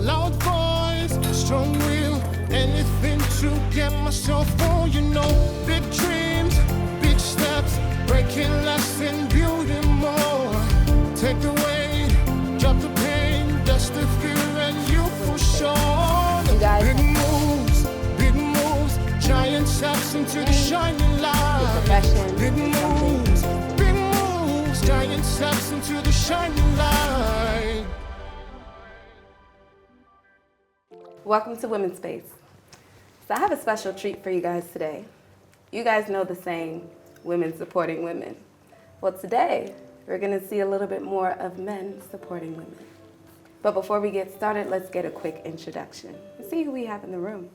loud voice, strong will, anything to get myself on, you know. Big dreams, big steps, breaking less and building more. Take the weight, drop the pain, dust the fear and you push on. Big moves, giant steps into the shining light. Big moves, giant steps into the shining light. Welcome to Women's Space. So I have a special treat for you guys today. You guys know the saying, women supporting women. Well, today, we're gonna see a little bit more of men supporting women. But before we get started, let's get a quick introduction. Let's see who we have in the room.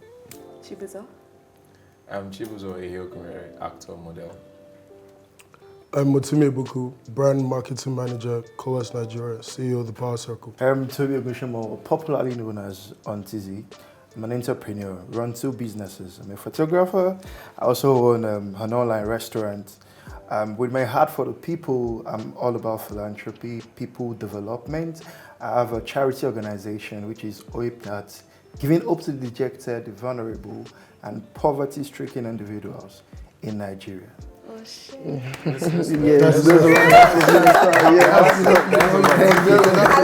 Chibuzo. I'm Chibuzo Ehiokumere, actor, model. I'm Motumi Ebuku, brand marketing manager, Coas Nigeria, CEO of the Power Circle. I'm Toby Ogunshomo, popularly known as Ontizi. I'm an entrepreneur, run 2 businesses. I'm a photographer. I also own an online restaurant. With my heart for the people, I'm all about philanthropy, people development. I have a charity organization, which is OIPNAT, giving hope to the dejected, the vulnerable, and poverty-stricken individuals in Nigeria. Oh, shit. Yes. I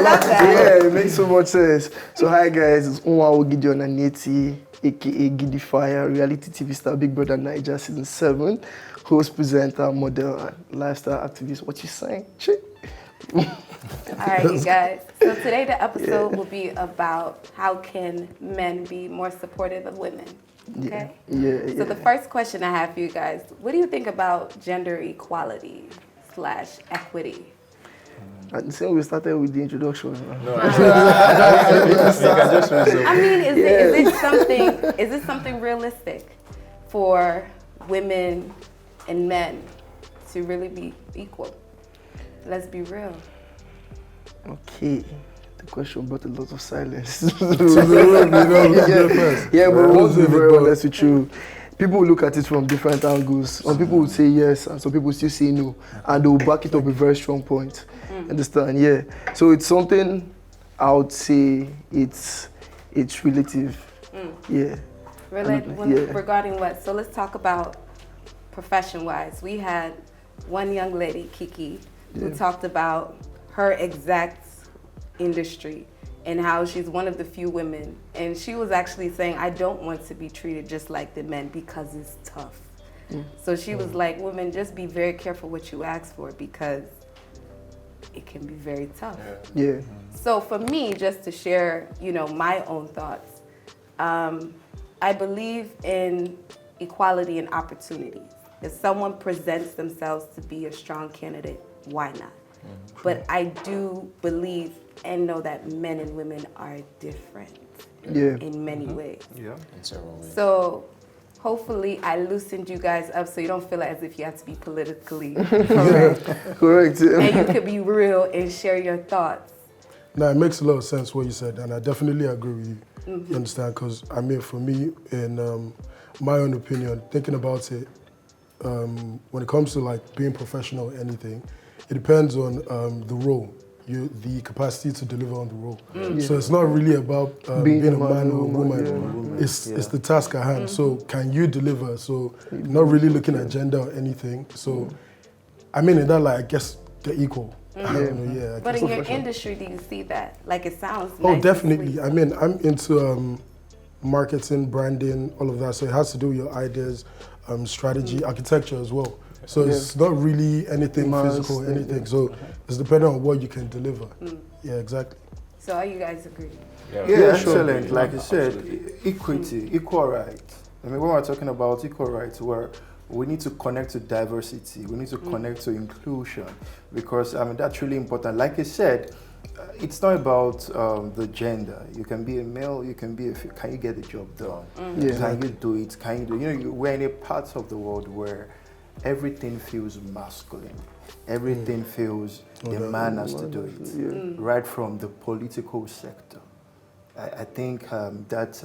love that. Yeah, it makes so much sense. So hi guys, it's Unwa Gideon Aneti, aka Giddy Fire, reality TV star, Big Brother Niger season 7, host, presenter, model, and lifestyle activist. What you saying? All right, you guys. So today the episode will be about how can men be more supportive of women. Okay? Yeah. So the first question I have for you guys, what do you think about gender equality / equity? And the same we started with the introduction. No, you can just resume. I mean, is it something realistic for women and men to really be equal? Let's be real. Okay. The question brought a lot of silence. Yeah, but I want to be very honest with you. People look at it from different angles. Some people would say yes, and some people still say no, and they will back it up with a very strong point. Understand? Yeah. So it's something I would say it's relative. Yeah. Regarding what? So let's talk about profession-wise. We had one young lady, Kiki, who talked about her exact industry and how she's one of the few women, and she was actually saying, I don't want to be treated just like the men because it's tough. So she was like, women, just be very careful what you ask for because it can be very tough. Yeah. So for me, just to share, my own thoughts, I believe in equality and opportunities. If someone presents themselves to be a strong candidate, why not? But I do believe and know that men and women are different in many ways. Yeah. In several ways. So hopefully I loosened you guys up so you don't feel as if you have to be politically correct. Correct. And you could be real and share your thoughts. No, it makes a lot of sense what you said, and I definitely agree with you. You understand? Because I mean, for me, in my own opinion, thinking about it, when it comes to like being professional or anything, it depends on the role, the capacity to deliver on the role. So it's not really about being a man or a woman. It's the task at hand. So can you deliver? So not really looking at gender or anything. So I mean, in that light, I guess they're equal. But in your industry, do you see that? Like it sounds Oh, nice definitely. I mean, I'm into marketing, branding, all of that. So it has to do with your ideas, strategy, architecture as well. So it's not really anything physical or anything. So it's dependent on what you can deliver. Yeah, exactly. So are you guys agree? Yeah, excellent. Like you said, equity, equal rights. I mean, when we're talking about equal rights, we need to connect to diversity. We need to connect to inclusion because that's really important. Like I said, it's not about the gender. You can be a male, you can be can you get the job done? Can you do it? Can you do we're in a part of the world where everything feels masculine. Everything feels the man has to do it, right from the political sector. I think that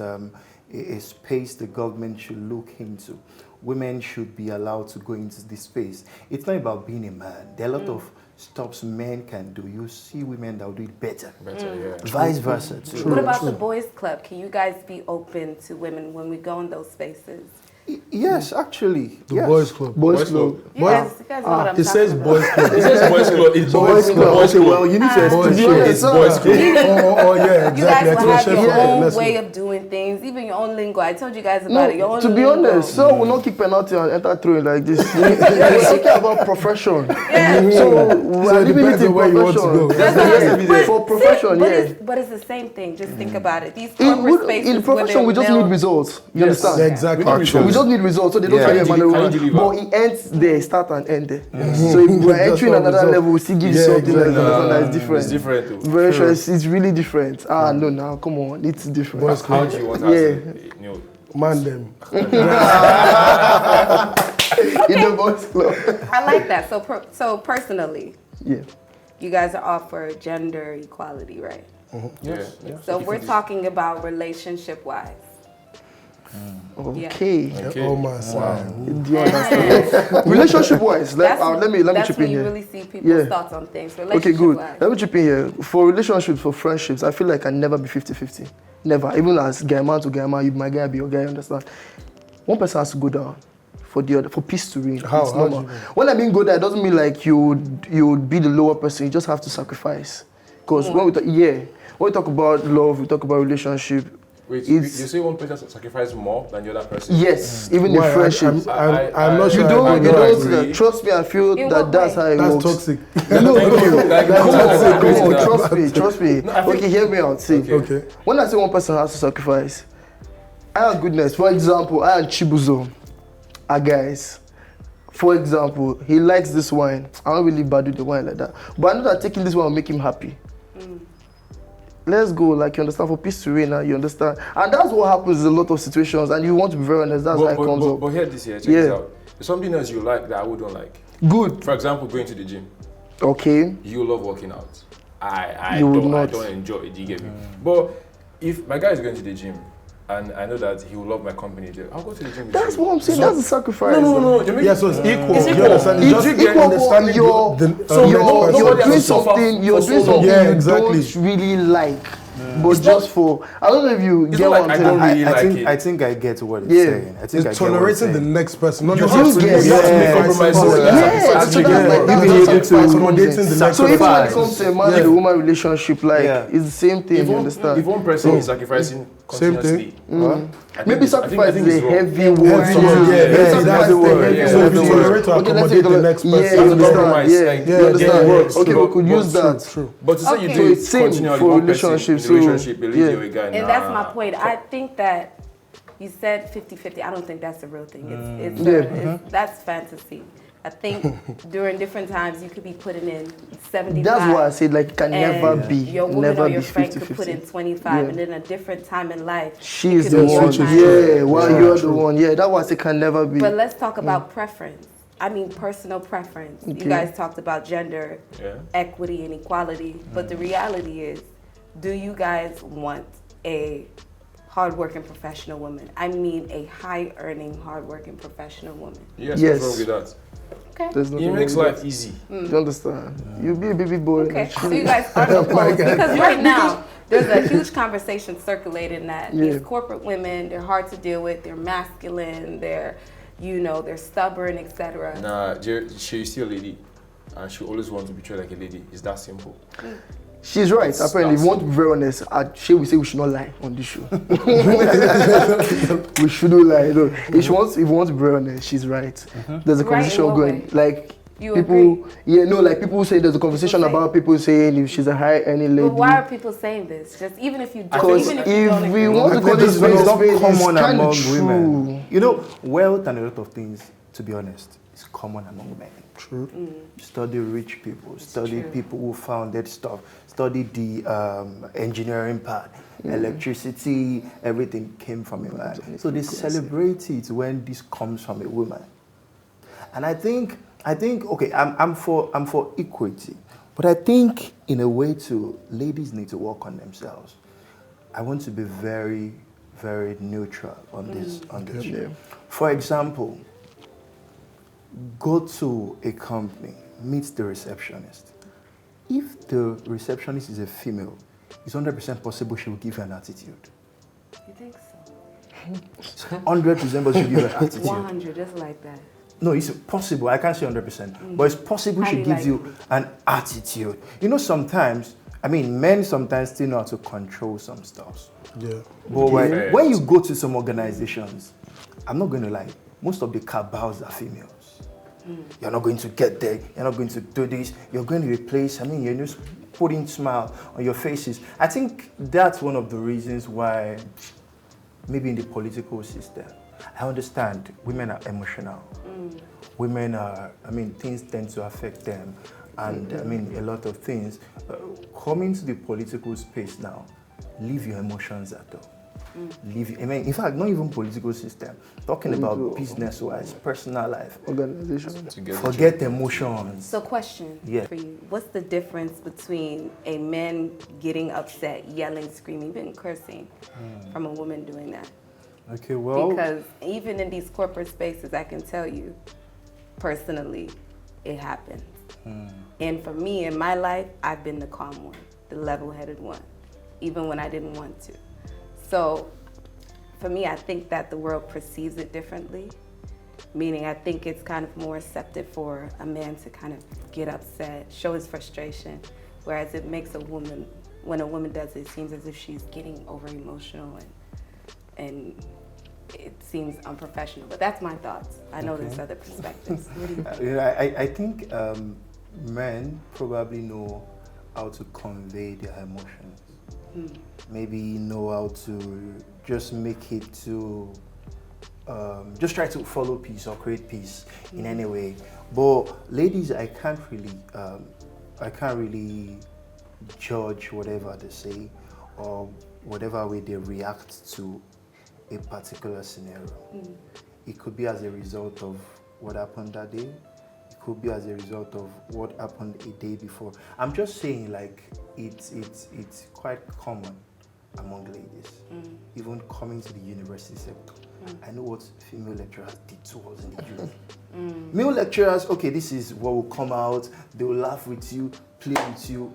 a space the government should look into. Women should be allowed to go into this space. It's not about being a man. There are a lot of stuffs men can do, you see women that will do it better. Better, yeah. Vice versa too. What about the boys' club? Can you guys be open to women when we go in those spaces? Yes, actually. The yes. boys club. Boys club. You guys know what I'm It says talking boys club. It says boys club. It's Boys club. Boys Okay, club. well, you need to Boys explain. club. It's boys club. Oh, yeah, You guys exactly. will have your own Let's way look. of doing things, even your own lingo. I told you guys about No, it. Your own to be lingo. honest, so will not kick penalty and enter throwing like this. We're talking about profession. Yeah. So So we're it leaving depends it in on where you want to profession. go. That's what I'm saying. But For see, profession, but yeah. it's the same thing. Just think about it. These In, corporate spaces in profession, we where just they're need results. You Yes. understand? Exactly. Actually. We just need results, so they don't Yeah. tell you Can you manual. deliver? But it ends there, start and end there. So if we're Just entering one another result. level, we still give you Yeah, something exactly. that's different. It's different too. Very sure, it's really different. No, now come on, it's different. How do you want us Yeah. to, Man them. In the boys club. I like that. So personally, Yeah. you guys are all for gender equality, right? yeah. So we're talking about relationship-wise. Okay. Okay. Oh my son. Do you understand? Relationship wise, let me that's chip when in you here. really see people's Yeah. thoughts on things. Okay, good. Relationship-wise. Let me chip in here. For relationships, for friendships, I feel like I can never be 50-50. Never. Even as guy man to guy man, you my guy be your guy, understand? One person has to go down for the other, for peace to reign. How? It's How normal. do you mean? When I mean go down, it doesn't mean like you would be the lower person. You just have to sacrifice. Because when we talk about love, we talk about relationship. Wait, you It's- say one person sacrifices more than the other person? Yes, even Why? in friendships. I'm not sure. You I don't agree. trust me. I feel In that what that's way? how it That's works. toxic. No, Like, come on, that. trust me. No, I think- Okay, hear me out. See, Okay. when I say one person has to sacrifice, I have goodness. For example, I and Chibuzo are guys. For example, he likes this wine. I don't really bad with the wine like that. But I know that taking this wine will make him happy. Let's go, like you understand, for peace to reign, you understand. And that's what happens in a lot of situations, and you want to be very honest, that's how it comes up. But hear this here, check Yeah. this out. There's something else you like that I wouldn't like. Good. For example, going to the gym. Okay. You love working out. I You would don't not. enjoy it, do you get me? But if my guy is going to the gym and I know that he will love my company there, I'll go to the gym with That's you. what I'm saying, that's a sacrifice. No. You're making- Yeah, so it's equal. It's You equal. understand? It's just equal, understanding but you're the So next you're- person. you're nobody doing has to suffer something, you're for doing so long. something Yeah, you exactly. don't really like, but just for, I don't know if you It's get not what like I'm I don't saying. really like it. I think I get what it's Yeah. saying. I think I It's get what it's tolerating the saying. next person, not You have necessarily to- you have to make sacrificing compromises. someone. Yeah. Yeah, so that's like You that's being able to sacrifice accommodating comes in. the next So even when it person. comes to a man Yeah. and a woman relationship, like Yeah. it's the same thing, you understand? If one person is sacrificing Same continuously, Maybe sacrifice is a heavy Heavy word. word, Sacrifice that's is the a word. heavy Yeah. So if you word. tolerate to Okay, let's accommodate take a the look. next Yeah, person, you That's a understand? compromise. Yeah, Like, you yeah, understand? it works. Okay, we could But use that. True. But to say you Okay. do So it it's same continually, for one person relationships, in a so, relationship, believe yeah. you're a guy. And that's my point. I think that you said 50-50. I don't think that's the real thing. That's fantasy. I think during different times you could be putting in 75. That's why I said like it can never and be, your woman never or be your friend could put 50-50. in 25, Yeah. and then a different time in life. She it is could the be your one. time. Yeah, while Yeah, you're the true. one. Yeah, that was it can never be. But let's talk about preference. I mean, personal preference. Okay. You guys talked about gender Yeah. equity and equality, but the reality is, do you guys want a hardworking professional woman? I mean, a high-earning, hardworking professional woman. Yes, Yes. what's wrong with that? Okay. There's It nothing makes wrong with life easy. that. You understand? You be a baby boy. Okay, so you guys aren't opposed because right now there's a huge conversation circulating that Yeah. these corporate women, they're hard to deal with, they're masculine, they're stubborn, etc. Nah, she's still a lady. And she always wants to be treated like a lady. It's that simple. She's right. It's Apparently, if that we want to be very honest, Shay will say we should not lie on this show. We shouldn't lie. No. If we want to be very honest, she's right. There's a Right in conversation what going. way? Like You people, like people say there's a conversation People say- about people saying if she's a high earning lady. But why are people saying this? Just even if you don't, Because even if if you don't we agree. want I to think call this it's very not spade, it's common kind among of true. women. You know, wealth and a lot of things, to be honest, is common among men. True. Study rich people, study true. people who founded stuff, study the engineering part, electricity, everything came from a man. So they celebrate it when this comes from a woman. And I think, okay, I'm for equity, but I think in a way too, ladies need to work on themselves. I want to be very, very neutral on this. Yeah. For example, go to a company, meet the receptionist. if the receptionist is a female, it's 100% possible she will give you an attitude. You think so? 100% possible she will give you an attitude. 100, just like that. No, it's possible. I can't say 100%, but it's possible she gives you an attitude. You know, sometimes, I mean, men sometimes still know how to control some stuff. Yeah. But when you go to some organizations, I'm not going to lie, most of the cabals are females. You're not going to get there, you're not going to do this, you're going to replace, I mean, you're just putting smile on your faces. I think that's one of the reasons why, maybe in the political system, I understand women are emotional. Women are, I mean, things tend to affect them. And I mean, a lot of things. Coming to the political space now, leave your emotions at home. I mean, in fact, not even political system. Talking about business-wise, personal life. Organization. Forget emotions. So question for you. What's the difference between a man getting upset, yelling, screaming, even cursing, from a woman doing that? Okay, well... Because even in these corporate spaces, I can tell you, personally, it happens. And for me, in my life, I've been the calm one, the level-headed one, even when I didn't want to. So for me, I think that the world perceives it differently, meaning I think it's kind of more accepted for a man to kind of get upset, show his frustration, whereas it makes a woman, when a woman does it, it seems as if she's getting over-emotional and it seems unprofessional. But that's my thoughts. I know there's other perspectives. What do you think? I think men probably know how to convey their emotions. Maybe know how to just make it to, just try to follow peace or create peace in any way. But ladies, I can't really judge whatever they say or whatever way they react to a particular scenario. It could be as a result of what happened that day. It could be as a result of what happened a day before. I'm just saying, like, it's quite common among ladies, even coming to the university sector. I know what female lecturers did to us in the uni. Male lecturers, okay, this is what will come out. They will laugh with you, play with you.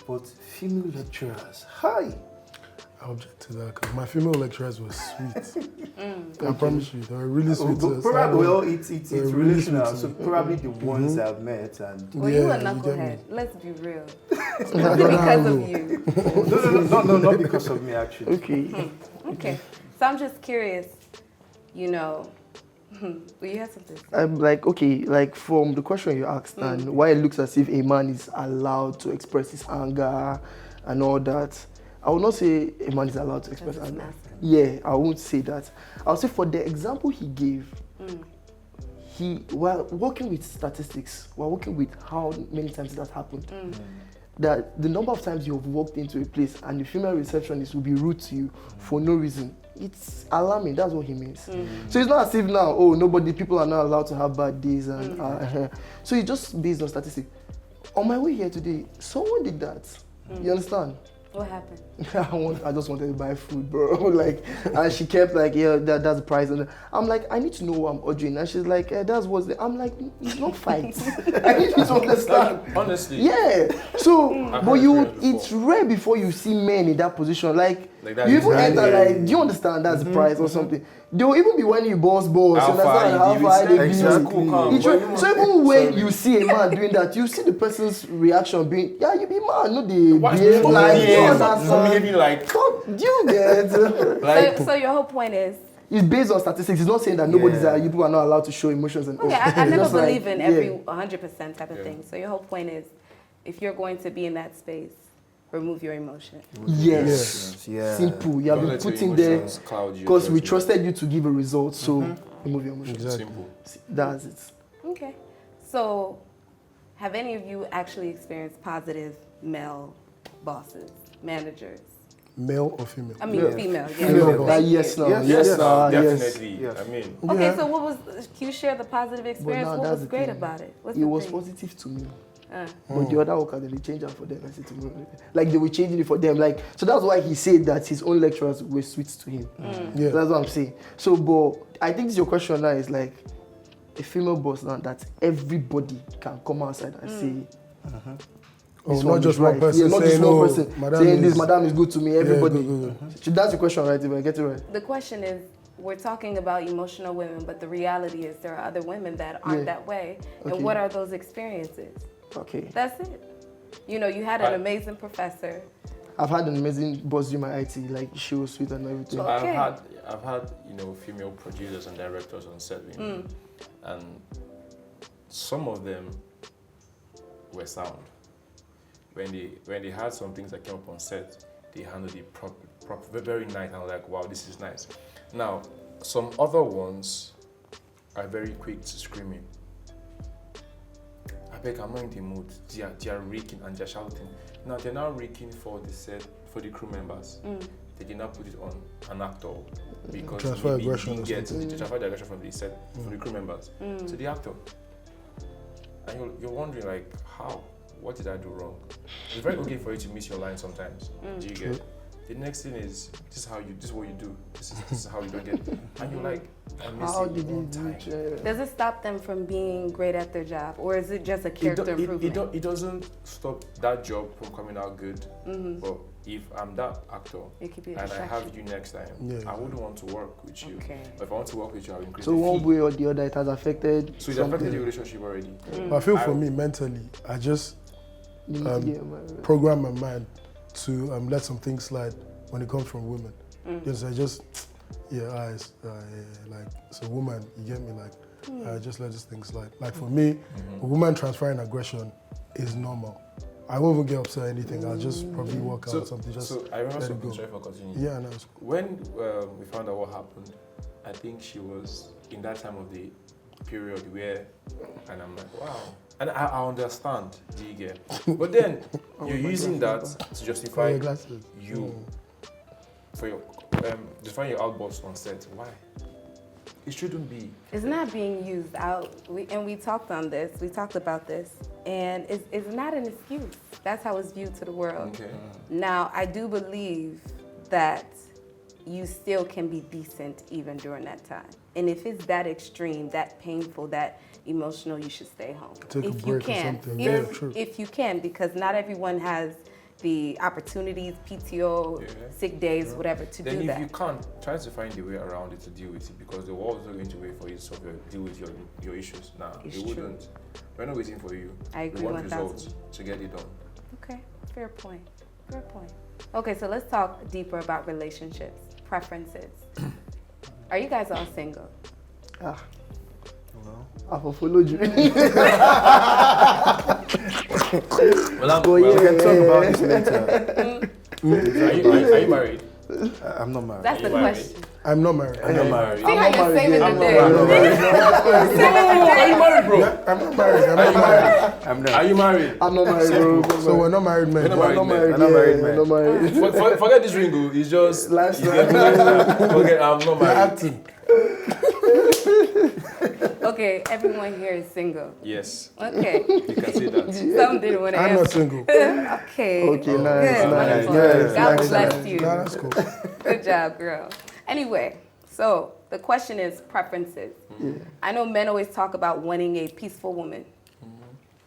But female lecturers, hi. I object to that because my female lecturers were sweet. I promise you, they were really sweet. Probably, well, it's relational, so probably the ones I've met. And well, you a knucklehead. Let's be real. It's because of you. No, not because of me, actually. Okay. So I'm just curious, you know, will you have something to say? I'm like, okay, like from the question you asked and why it looks as if a man is allowed to express his anger and all that, I will not say a man is allowed to express anger. Yeah, I won't say that. I'll say for the example he gave, while working with statistics, while working with how many times that happened, that the number of times you have walked into a place and the female receptionist will be rude to you for no reason, it's alarming. That's what he means. So it's not as if now, people are not allowed to have bad days. And so it's just based on statistics. On my way here today, someone did that. You understand? What happened? I just wanted to buy food, bro. Like, and she kept like, yeah, that's the price. And I'm like, I need to know what I'm ordering. And she's like, that's what's the. I'm like, it's not fight. I need you to understand. Honestly. Yeah. So, but it's rare before you see men in that position. Like that you even enter like, do you understand that's the price or something? They will even be when you boss. How far they be. So even when you see a man doing that, you see the person's reaction being, yeah, you be mad, no, they behave like, maybe like, do you get? Like, so your whole point is, it's based on statistics. It's not saying that you people are not allowed to show emotions and. Okay, I never believe in every 100% type of thing. So your whole point is, if you're going to be in that space, remove your emotion. Yes. Yeah. Simple. You have been put in there because we trusted you to give a result. So remove your emotion. Exactly. Simple. That's it. Okay. So, have any of you actually experienced positive male bosses, managers? Male or female? I mean, female. Yeah. Female. Yes, Definitely. Yes. I mean. Okay, so what was? Can you share the positive experience? What was great about it? It was positive to me. But the other workers, they changed it for them. I said to me, like they were changing it for them. Like, so that's why he said that his own lecturers were sweet to him. Yeah. So that's what I'm saying. So, but I think your question now is like a female boss now that everybody can come outside and say, Oh, this not one just is one right. person Yeah, not just saying, one "Oh, person madam saying this is-" madam is good to me. Everybody. good. That's the question, right? If I get it right. The question is, we're talking about emotional women, but the reality is there are other women that aren't that way. Okay. And what are those experiences? Okay. That's it. You know, you had an amazing professor. I've had an amazing boss do my IT. Like she was sweet and everything. So- I've Okay. had female producers and directors on set with me, and some of them were sound. When they had some things that came up on set, they handled it very nice, and I was like, wow, this is nice. Now, some other ones are very quick to screaming. I beg, I'm not in the mood. They are reeking and they're shouting. Now they're now reeking for the set, for the crew members. They did not put it on an actor because Transfer maybe aggression he or gets something. to transfer the aggression from the set, from the crew members to the actor. And you're wondering like, how? What did I do wrong? It's very okay for you to miss your line sometimes. Do you get? The next thing is this is what you do. This is how you don't get. And you're like, I missed How it did one you time. do it? Does it stop them from being great at their job, or is it just a character improvement? It doesn't stop that job from coming out good. But if I'm that actor It could be a and I distraction. have you next time, Yeah. I wouldn't want to work with you. Okay. But if I want to work with you, I'll increase So the one fee. way or the other, it has affected. So it something. affected the relationship already. But I feel for me mentally, I just You need to get married. program my mind to let some things slide when it comes from women. Because I just, like, it's a woman, you get me? Like, I just let this thing slide. Like for me, a woman transferring aggression is normal. I won't even get upset or anything. I'll just probably walk out or something. Just So I remember let it something, go. sorry for continuing. Yeah, no, it's cool. When we found out what happened, I think she was in that time of the period where, and I'm like, wow. And I understand, do you get? But then you're using that to For justify your glasses. you, for your, justify your outbursts on set. Why? It shouldn't be. It's not being used out. We talked on this. We talked about this, and it's not an excuse. That's how it's viewed to the world. Okay. Now, I do believe that you still can be decent even during that time. And if it's that extreme, that painful, that emotional, you should stay home. Take a if you break or can. something. Yeah, true. If you can, because not everyone has the opportunities, PTO, sick days, whatever, to Then do if that. you can't, try to find a way around it to deal with it, because the world's not going to wait for you to deal with your issues. Nah, It's they true. wouldn't. We're not waiting for you. I agree We want 1,000. results to get it done. Okay, fair point. Fair point. Okay, so let's talk deeper about relationships, preferences. Are you guys all single? I will follow you. We can talk about this later. Are you married? I'm not married. That's the married? question. I'm not married. I'm not married. See how you're saving the I'm day. Are you married, bro? I'm not married. I'm not married. I'm Are not. you married? I'm not married, bro. So we're not married men. We're not I'm not married. I'm not married, yeah, man. I'm not married. Forget this ring, it's just Lifestyle. Forget, I'm not You're married. acting. Okay, everyone here is single. Yes, Okay, you can say that. some didn't want to I'm not answer. single. Okay. Okay, nice, Good, nice, wonderful. nice, God nice, bless nice. you. Nah, that's cool. Good job, girl. Anyway, so the question is preferences. I know men always talk about wanting a peaceful woman.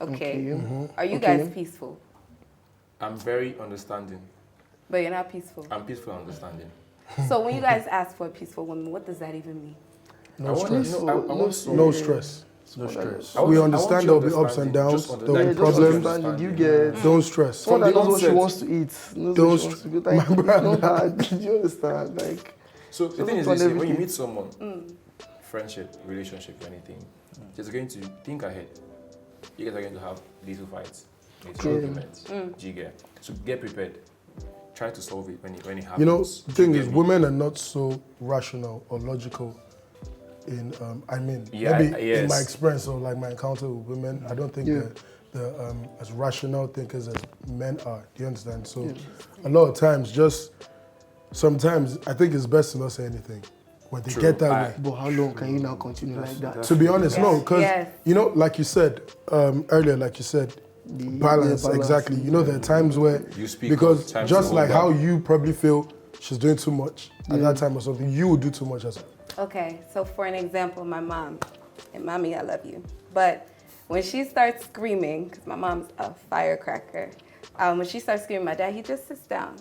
Okay. Are you guys peaceful? I'm very understanding. But you're not peaceful. I'm peaceful and understanding. So when you guys ask for a peaceful woman, what does that even mean? No stress. No No stress. No stress. We understand there'll be ups and downs, there'll be Just problems. understand it. You get Don't stress. someone that knows what she onset. wants to eat. Knows Don't what she wants to do. Like, it's not hard. Do you understand? Like, So the thing is, Don't this, when you everything. meet someone, friendship, relationship, anything, just going to think ahead. You guys are going to have little fights, little Yeah. arguments. Do you get? So get prepared. Try to solve it when it happens. You know, Do the thing get is, me? women are not so rational or logical. In Yeah, maybe in yes. my experience or like my encounter with women, I don't think they're as rational thinkers as men are. Do you understand? So a lot of times, just sometimes I think it's best to not say anything when they get that way. but how long can you now continue like that? To be honest, no, because Yes. you know, like you said earlier, like you said, balance, exactly. You know, there are times where You speak because of times just to like hold how back. you probably feel she's doing too much at that time or something, you would do too much as well. Okay, so for an example, my mom, and mommy, I love you, but when she starts screaming, because my mom's a firecracker, when she starts screaming, my dad, he just sits down.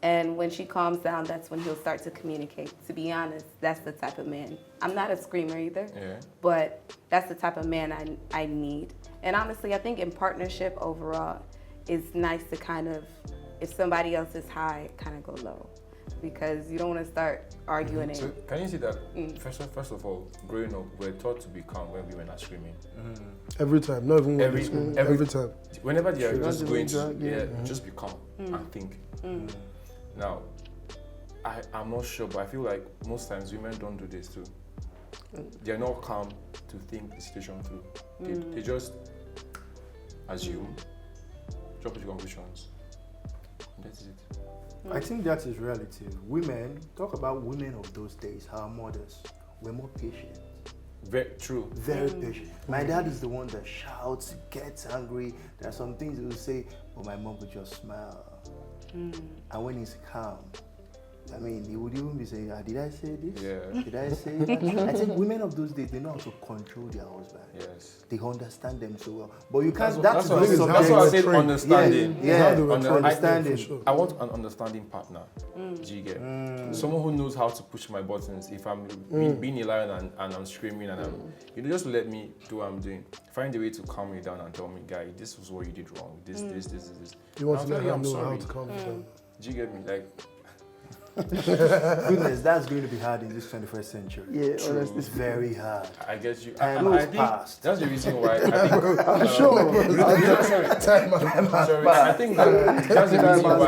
And when she calms down, that's when he'll start to communicate. To be honest, that's the type of man. I'm not a screamer either, but that's the type of man I need. And honestly, I think in partnership overall, it's nice to kind of, if somebody else is high, kind of go low. Because you don't want to start arguing. So can you see that, first of all, growing up, we're taught to be calm when women are screaming. Every time, not even Every time. Whenever they are just going to, just be calm and think. Now, I'm not sure, but I feel like most times women don't do this too. They're not calm to think the situation through. They just assume, jump to conclusions. That's it. I think that is relative. Women, talk about women of those days, our mothers, were more patient. Very true. Very patient. My dad is the one that shouts, gets angry. There are some things he will say, but my mom would just smile. And when he's calm, I mean, he would even be saying, did I say this? Yeah. Did I say that? I think women of those days, they know how to control their husband. Yes. They understand them so well. But you can't, That's what I said, understanding. Understanding. Sure. I want an understanding partner. Do you get? Someone who knows how to push my buttons. If I'm being a lion and I'm screaming and I'm, just let me do what I'm doing. Find a way to calm me down and tell me, guy, this was what you did wrong. This. You want I'll to let tell you, her I'm know how sorry. to calm down. Do you get me? Like, Goodness, that's going to be hard in this 21st century. Yeah, True. honestly. It's very hard. I get you. Time I has think passed. that's the reason why. I think, I'm sure. sorry. I think that's the reason why.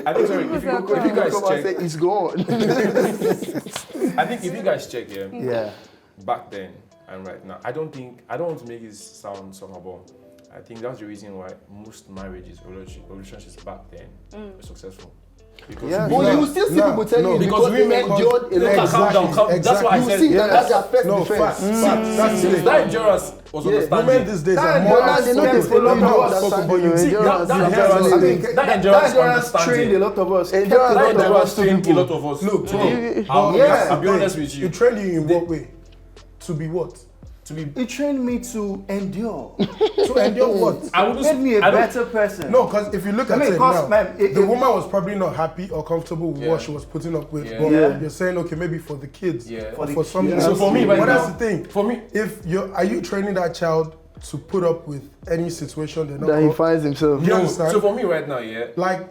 I think sorry. If you guys Come and say check, it's gone. I think if you guys check, Yeah. back then and right now, I don't want to make it sound somehow, but I think that's the reason why most marriages, relationships back then were successful. Because But you will still see people telling you because women endured a lot. calm down. That's why I You said. see that that's their first No, defense. facts. That's it. That endurance was understanding. Women these days are That more endurance, they know outspoken. they follow They're more you, outspoken, but you understand see, you. that Endurance, endurance, that endurance trained understanding. a lot of us. Endurance- kept That a lot of endurance us to trained a people. lot of us. Look, today. Yeah. I'll be honest with you. It trained you in what way? To be what? To be, It trained me to endure. To endure what? I wouldn't. Made me a I don't- better person. No, because if you look at I mean, it cause, now, man, the woman was probably not happy or comfortable with Yeah. what she was putting up with. Yeah. But Yeah. you're saying, okay, maybe for the kids, Yeah. or For for the something kids. else. So for me right but now, that's the thing. for me, If are you training that child to put up with any situation they're not That he co- finds himself. You no. understand? So for me right now, yeah. like,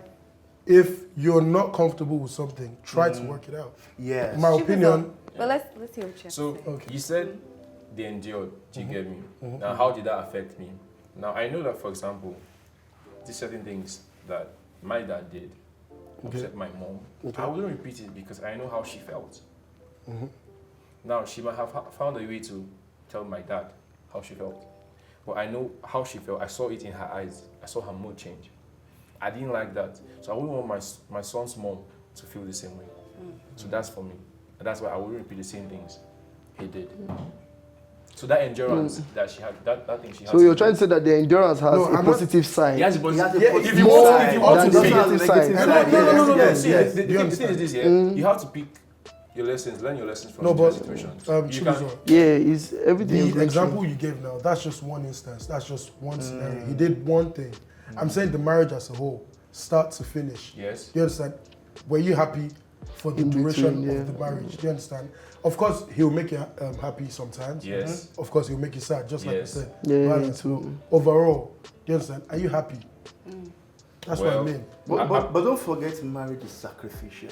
if you're not comfortable with something, try to work it out. Yes. In my She was opinion, But let's hear what you have So to say. you said they endured. Do you get me? Now, how did that affect me? Now I know that, for example, these certain things that my dad did upset my mom. I wouldn't repeat it because I know how she felt. Now she might have found a way to tell my dad how she felt, but I know how she felt. I saw it in her eyes. I saw her mood change. I didn't like that, so I wouldn't want my son's mom to feel the same way. So that's for me. And that's why I wouldn't repeat the same things he did. So that endurance that she had, that thing she had. So you're trying to say that the endurance has No, a I'm not- positive side. Yes, but He has a if positive you want side. to, if you want Than to the pick, negative side. no. Yes, See, yes. the thing is this, yeah. You have to pick your lessons, learn your lessons from no, different but situations. You Chibuzo, Yeah, it's everything. the example you gave now, that's just one instance. That's just one scenario. He did one thing. I'm saying the marriage as a whole, start to finish. Yes. Do you understand? Were you happy for the In duration between, yeah. of the marriage? Do you understand? Of course, he'll make you happy sometimes. Yes. Of course, he'll make you sad, just like you Yes. said. Yeah, Balance. too. Overall, do you understand? Are you happy? That's what I Well, mean. But don't forget, marriage is sacrificial.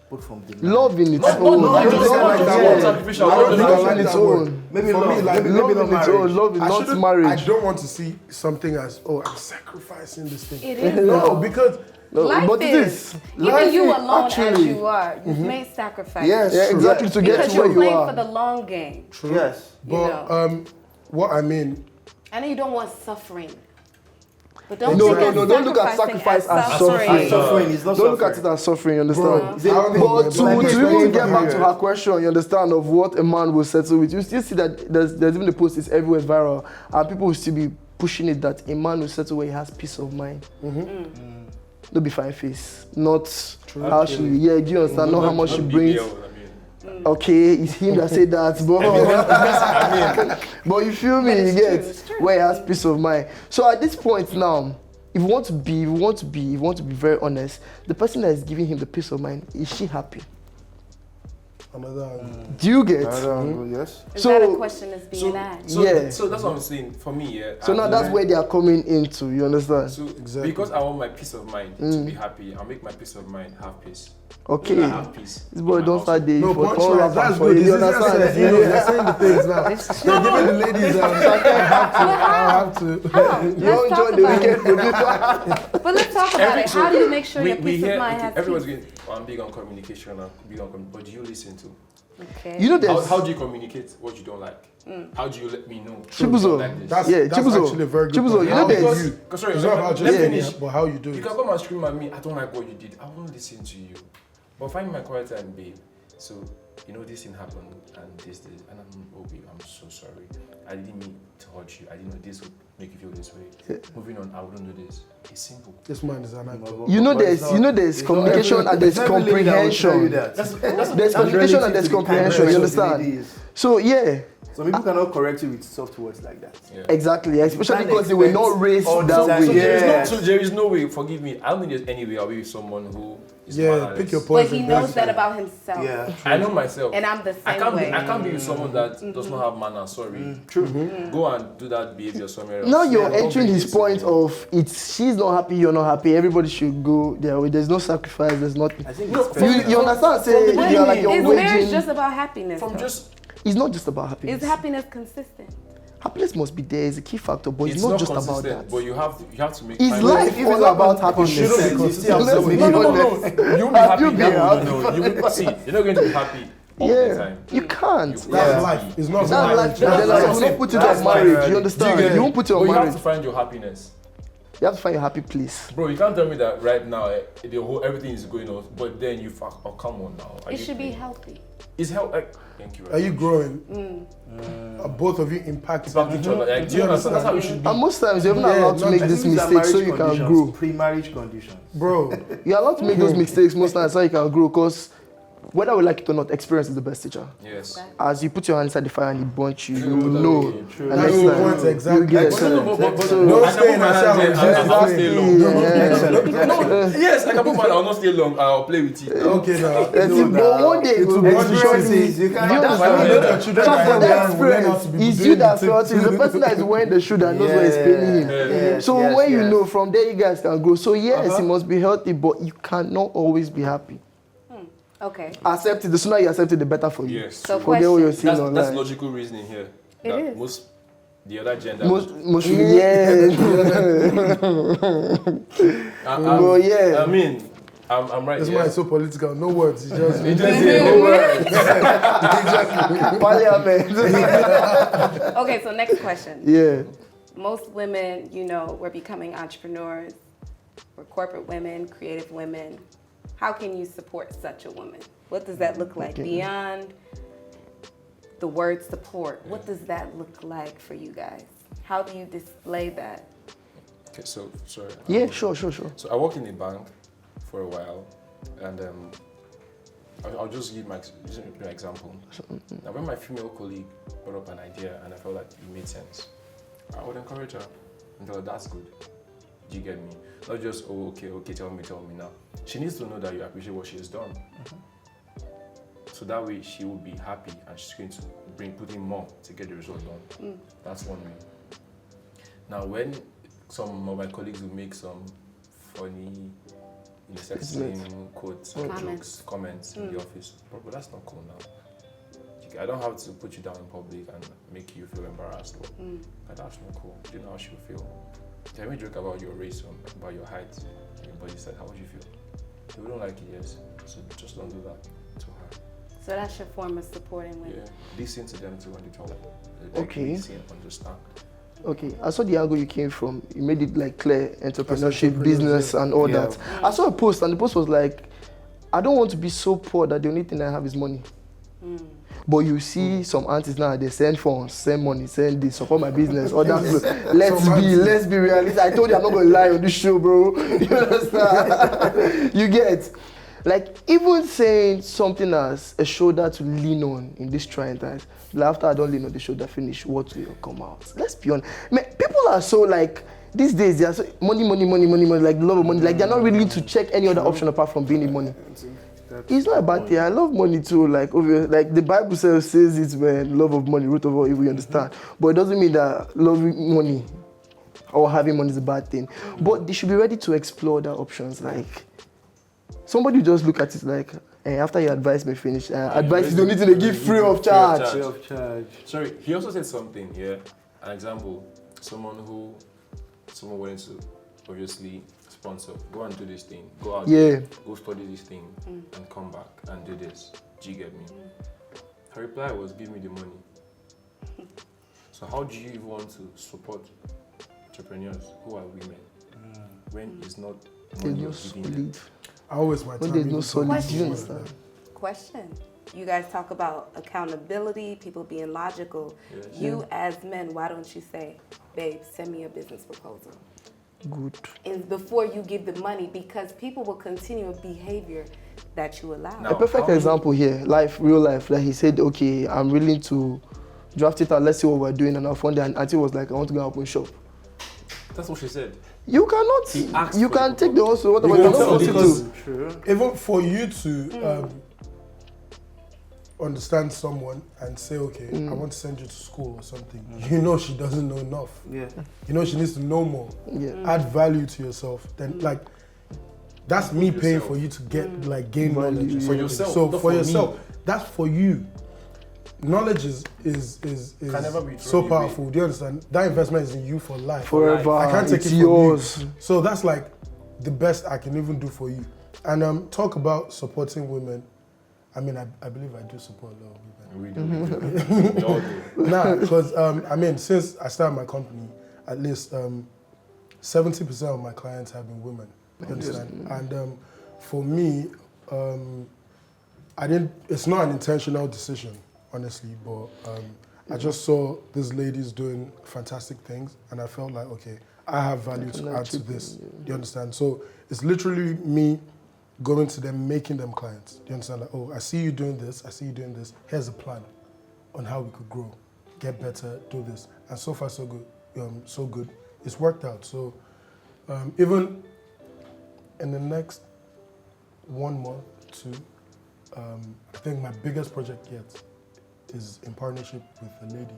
Both from the Love in its Not own. just like that one word. sacrificial. I don't think I Love like in its that word. own. Maybe For love, me, like, maybe Love not in its own. marriage. Love is I not shouldn't- marriage. I don't want to see something as, oh, I'm sacrificing this thing. It is. No, because No, Life but it is. is. Even Life you is alone as actually- you are, you've made sacrifices. Yes. Yeah, exactly, to get Because to you're where you playing are. for the long game. Yes. but know. what I mean, I know you don't want suffering. But don't No, look no, at no, don't look at sacrifice as suffering. Suffering is not Don't look at suffering. it as suffering, you understand? Bro, But I don't know, man. to Like, even get back to period. her question, you understand, of what a man will settle with, you still see that there's even the post is everywhere viral, and people will still be pushing it that a man will settle where he has peace of mind. Don't be fine face, not how she, yeah, do you understand? Not how much she brings. Okay, it's him that said that, but but you feel me? But You it's get true, it's true. where he has peace of mind. So at this point now, if you want to be very honest, the person that is giving him the peace of mind, is she happy? Another angle. Do you get? Another angle, yes. Is So- that a question that's being asked? Yeah. So that's what I'm saying. For me, yeah. So now that's where they are coming into. You understand? So Exactly. because I want my peace of mind to be happy, I'll make my peace of mind have peace. Okay. When I have peace. This boy in my don't house, start dating No, for punchlines, all rapper that's for good. you. This You is understand? essence. You know, they're saying the things now. They're giving the ladies I have to. How? You Let's don't talk join the about weekend it. producer. But let's talk about it. How do you make sure your peace of mind has everyone's peace? going, I'm big on communication, but do you listen to? Okay. You know there's How do you communicate what you don't like? How do you let me know? Chibuzo. Like this? That's Chibuzo. actually a very good Chibuzo, point. you know How there's- do you? Because, sorry, It's not about let just me saying finish. it, but how you do You it. can come and scream at me, I don't like what you did. I won't listen to you. But find my quiet time, babe. So, this thing happened and this, and babe, I'm so sorry. I didn't mean to hurt you. I didn't know this would make you feel this way. Moving on, I wouldn't do this. It's simple. This man is an actor. You know there's communication and there's comprehension. There's communication and there's comprehension. You understand? So yeah, Some people cannot correct you with soft words like that. Yeah. exactly. Especially can't because they were not expect raised all the that time. way. Yeah. So there is no way, forgive me, I don't think there's any way I'll be with someone who is Yeah, mannerless. pick your But poison. he knows best. that about himself. Yeah. I know myself. And I'm the I same can't way. be I can't be with someone that does not have manners, sorry. True. Go and do that behavior somewhere else. Now you're Yeah, don't entering bring his this to point me. of she's not happy, you're not happy. Everybody should go their way. There's no sacrifice. There's nothing. I think No, it's from- You understand? Say But you're like you're Is marriage waging. just about happiness? From though? just It's not just about happiness. Is happiness consistent? Happiness must be there. It's a key factor, but it's, it's not not just about consistent, that. but you have to make Is time. life If all it's not about consistent, happiness? it shouldn't be consistent. Let's be No, honest. you'll be happy. you be No. You will see. You're not going to be happy all the Yeah, time. you can't. You- That's Yeah. life. It's not That's about like life. then That's like, what you I'm won't saying. put it That's on my marriage. reality. You understand? Do get You it? won't put it But on you have marriage. to find your happiness. You have to find your happy place. Bro, you can't tell me that right now everything is going on, but then you fuck. Oh, come on now. Are It you should be kidding? healthy. It's help. Like, thank you. Are you growing? Are both of you impacted? It's about each other. Like, do you understand? That's how it should be. And most times you're even Yeah, allowed to not make just- this These are mistake so marriage you can conditions, grow. Pre-marriage conditions. Bro, You're allowed to make those mistakes most times so you can grow, because whether we like it or not, experience is the best teacher. Yes. As you put your hand inside the fire and it burns you, you True, will that know. way, true. And That's next the time, point, exactly. you get No, no, but So- no, Don't I stay can in put my a hands shower, there and just I'll play. stay long. Yeah. Yes, I can put my. I'll not stay long. I'll play with it. okay now. That's it. But one day It will we'll be Experiences, you can't. You That's understand? why Yeah. Let your children Just that for have that young will learn how to experience, be it's doing you the that thing. felt it. It's the person that is wearing the shoe that knows what is paining him. Yes, So yes, when you yes. know, from there you guys can grow. So yes, it must be healthy, but you cannot always be happy. Okay. Accept it. The sooner you accept it, the better for you. Yes. So true. Forget what you're question. seeing That's online. logical reasoning here. It That is. Most the other gender. Most yeah. But yeah. I mean, I'm right. This Yeah. man is so political. No words. It's just. It just no words. Parliament. Okay, so next question. Yeah. Most women, we're becoming entrepreneurs. We're corporate women, creative women. How can you support such a woman? What does that look like? Beyond the word support, what does that look like for you guys? How do you display that? Okay, so sorry. Yeah, sure. So I worked in a bank for a while, and I'll just give my example. Now, when my female colleague brought up an idea and I felt like it made sense, I would encourage her and tell her, that's good. Do you get me? Not just, oh, okay, tell me now. She needs to know that you appreciate what she has done. So that way she will be happy and she's going to put in more to get the result done. That's one way. Now, when some of my colleagues will make some funny, sexy quotes, comments in the office, but that's not cool now. I don't have to put you down in public and make you feel embarrassed. But that's not cool. Do you know how she will feel? Can we joke about your race or about your height? Everybody said, how would you feel? If you don't like it, yes. So just don't do that to her. So that's your form of supporting women. Yeah. Listen to them too when they talk. Okay. Listen, understand. Okay, I saw the angle you came from. You made it like clear entrepreneurship, Entrepreneurship, business, and all yeah. that. I saw a post, and the post was like, I don't want to be so poor that the only thing I have is money. But you see some aunties now, they send funds, send money, send this, support my business, all that. Let's be realistic. I told you I'm not going to lie on this show, bro. You understand? You get. Like, even saying something as a shoulder to lean on in this trying times, like after I don't lean on the shoulder, finish, what will come out? Let's be honest. Man, people are so like, these days, they are so money, like the love of money. Like, they're not willing to check any other option apart from being in money. It's not a bad thing. I love money too. Like, like the Bible says it, man, love of money, root of all evil, you understand? But it doesn't mean that loving money or having money is a bad thing. But they should be ready to explore other options. Like, somebody just look at it like, hey, after your advice may finish, advice you don't need to give free of charge. Free of charge. Sorry, he also said something here. An example, someone wanted to obviously sponsor, go and do this thing, go out there, go study this thing, and come back and do this. Do you get me? Her reply was, give me the money. So how do you even want to support entrepreneurs who are women when it's not money you're giving them? I always my When time. there's no solid, you understand? Question. You guys talk about accountability, people being logical. Yes. You as men, why don't you say, babe, send me a business proposal? Good. And before you give the money, because people will continue a behavior that you allow. Now, A perfect example here, real life. Like, he said, okay, I'm willing to draft it out, let's see what we're doing. And I found that Auntie was like, I want to go open shop. That's what she said. You He cannot, asked you for can the take the hustle, whatever You you're know, not supposed to because- do. True. Even for you to understand someone and say, okay, I want to send you to school or something, you know she doesn't know enough. Yeah. You know she needs to know more. Yeah. Add value to yourself. Then like that's me paying for you to get like gain Value. knowledge. or For something. yourself, So not for for me. yourself, that's for you. Knowledge is Can never be so thrown away. powerful. Do you understand? That investment is in you for life. Forever. I can't take It's it from yours. you. So that's like the best I can even do for you. And talk about supporting women. I mean, I believe I do support a lot of women. We do. We all do. Nah, because I mean, since I started my company, at least 70% of my clients have been women. You understand? And for me, it's not an intentional decision, honestly, but I just saw these ladies doing fantastic things, and I felt like, okay, I have value to add to this. Do you understand? So it's literally me going to them, making them clients. Do you understand? Like, oh, I see you doing this, I see you doing this. Here's a plan on how we could grow, get better, do this. And so far, so good. It's worked out. So even in the next 1 month, 2, I think my biggest project yet is in partnership with a lady.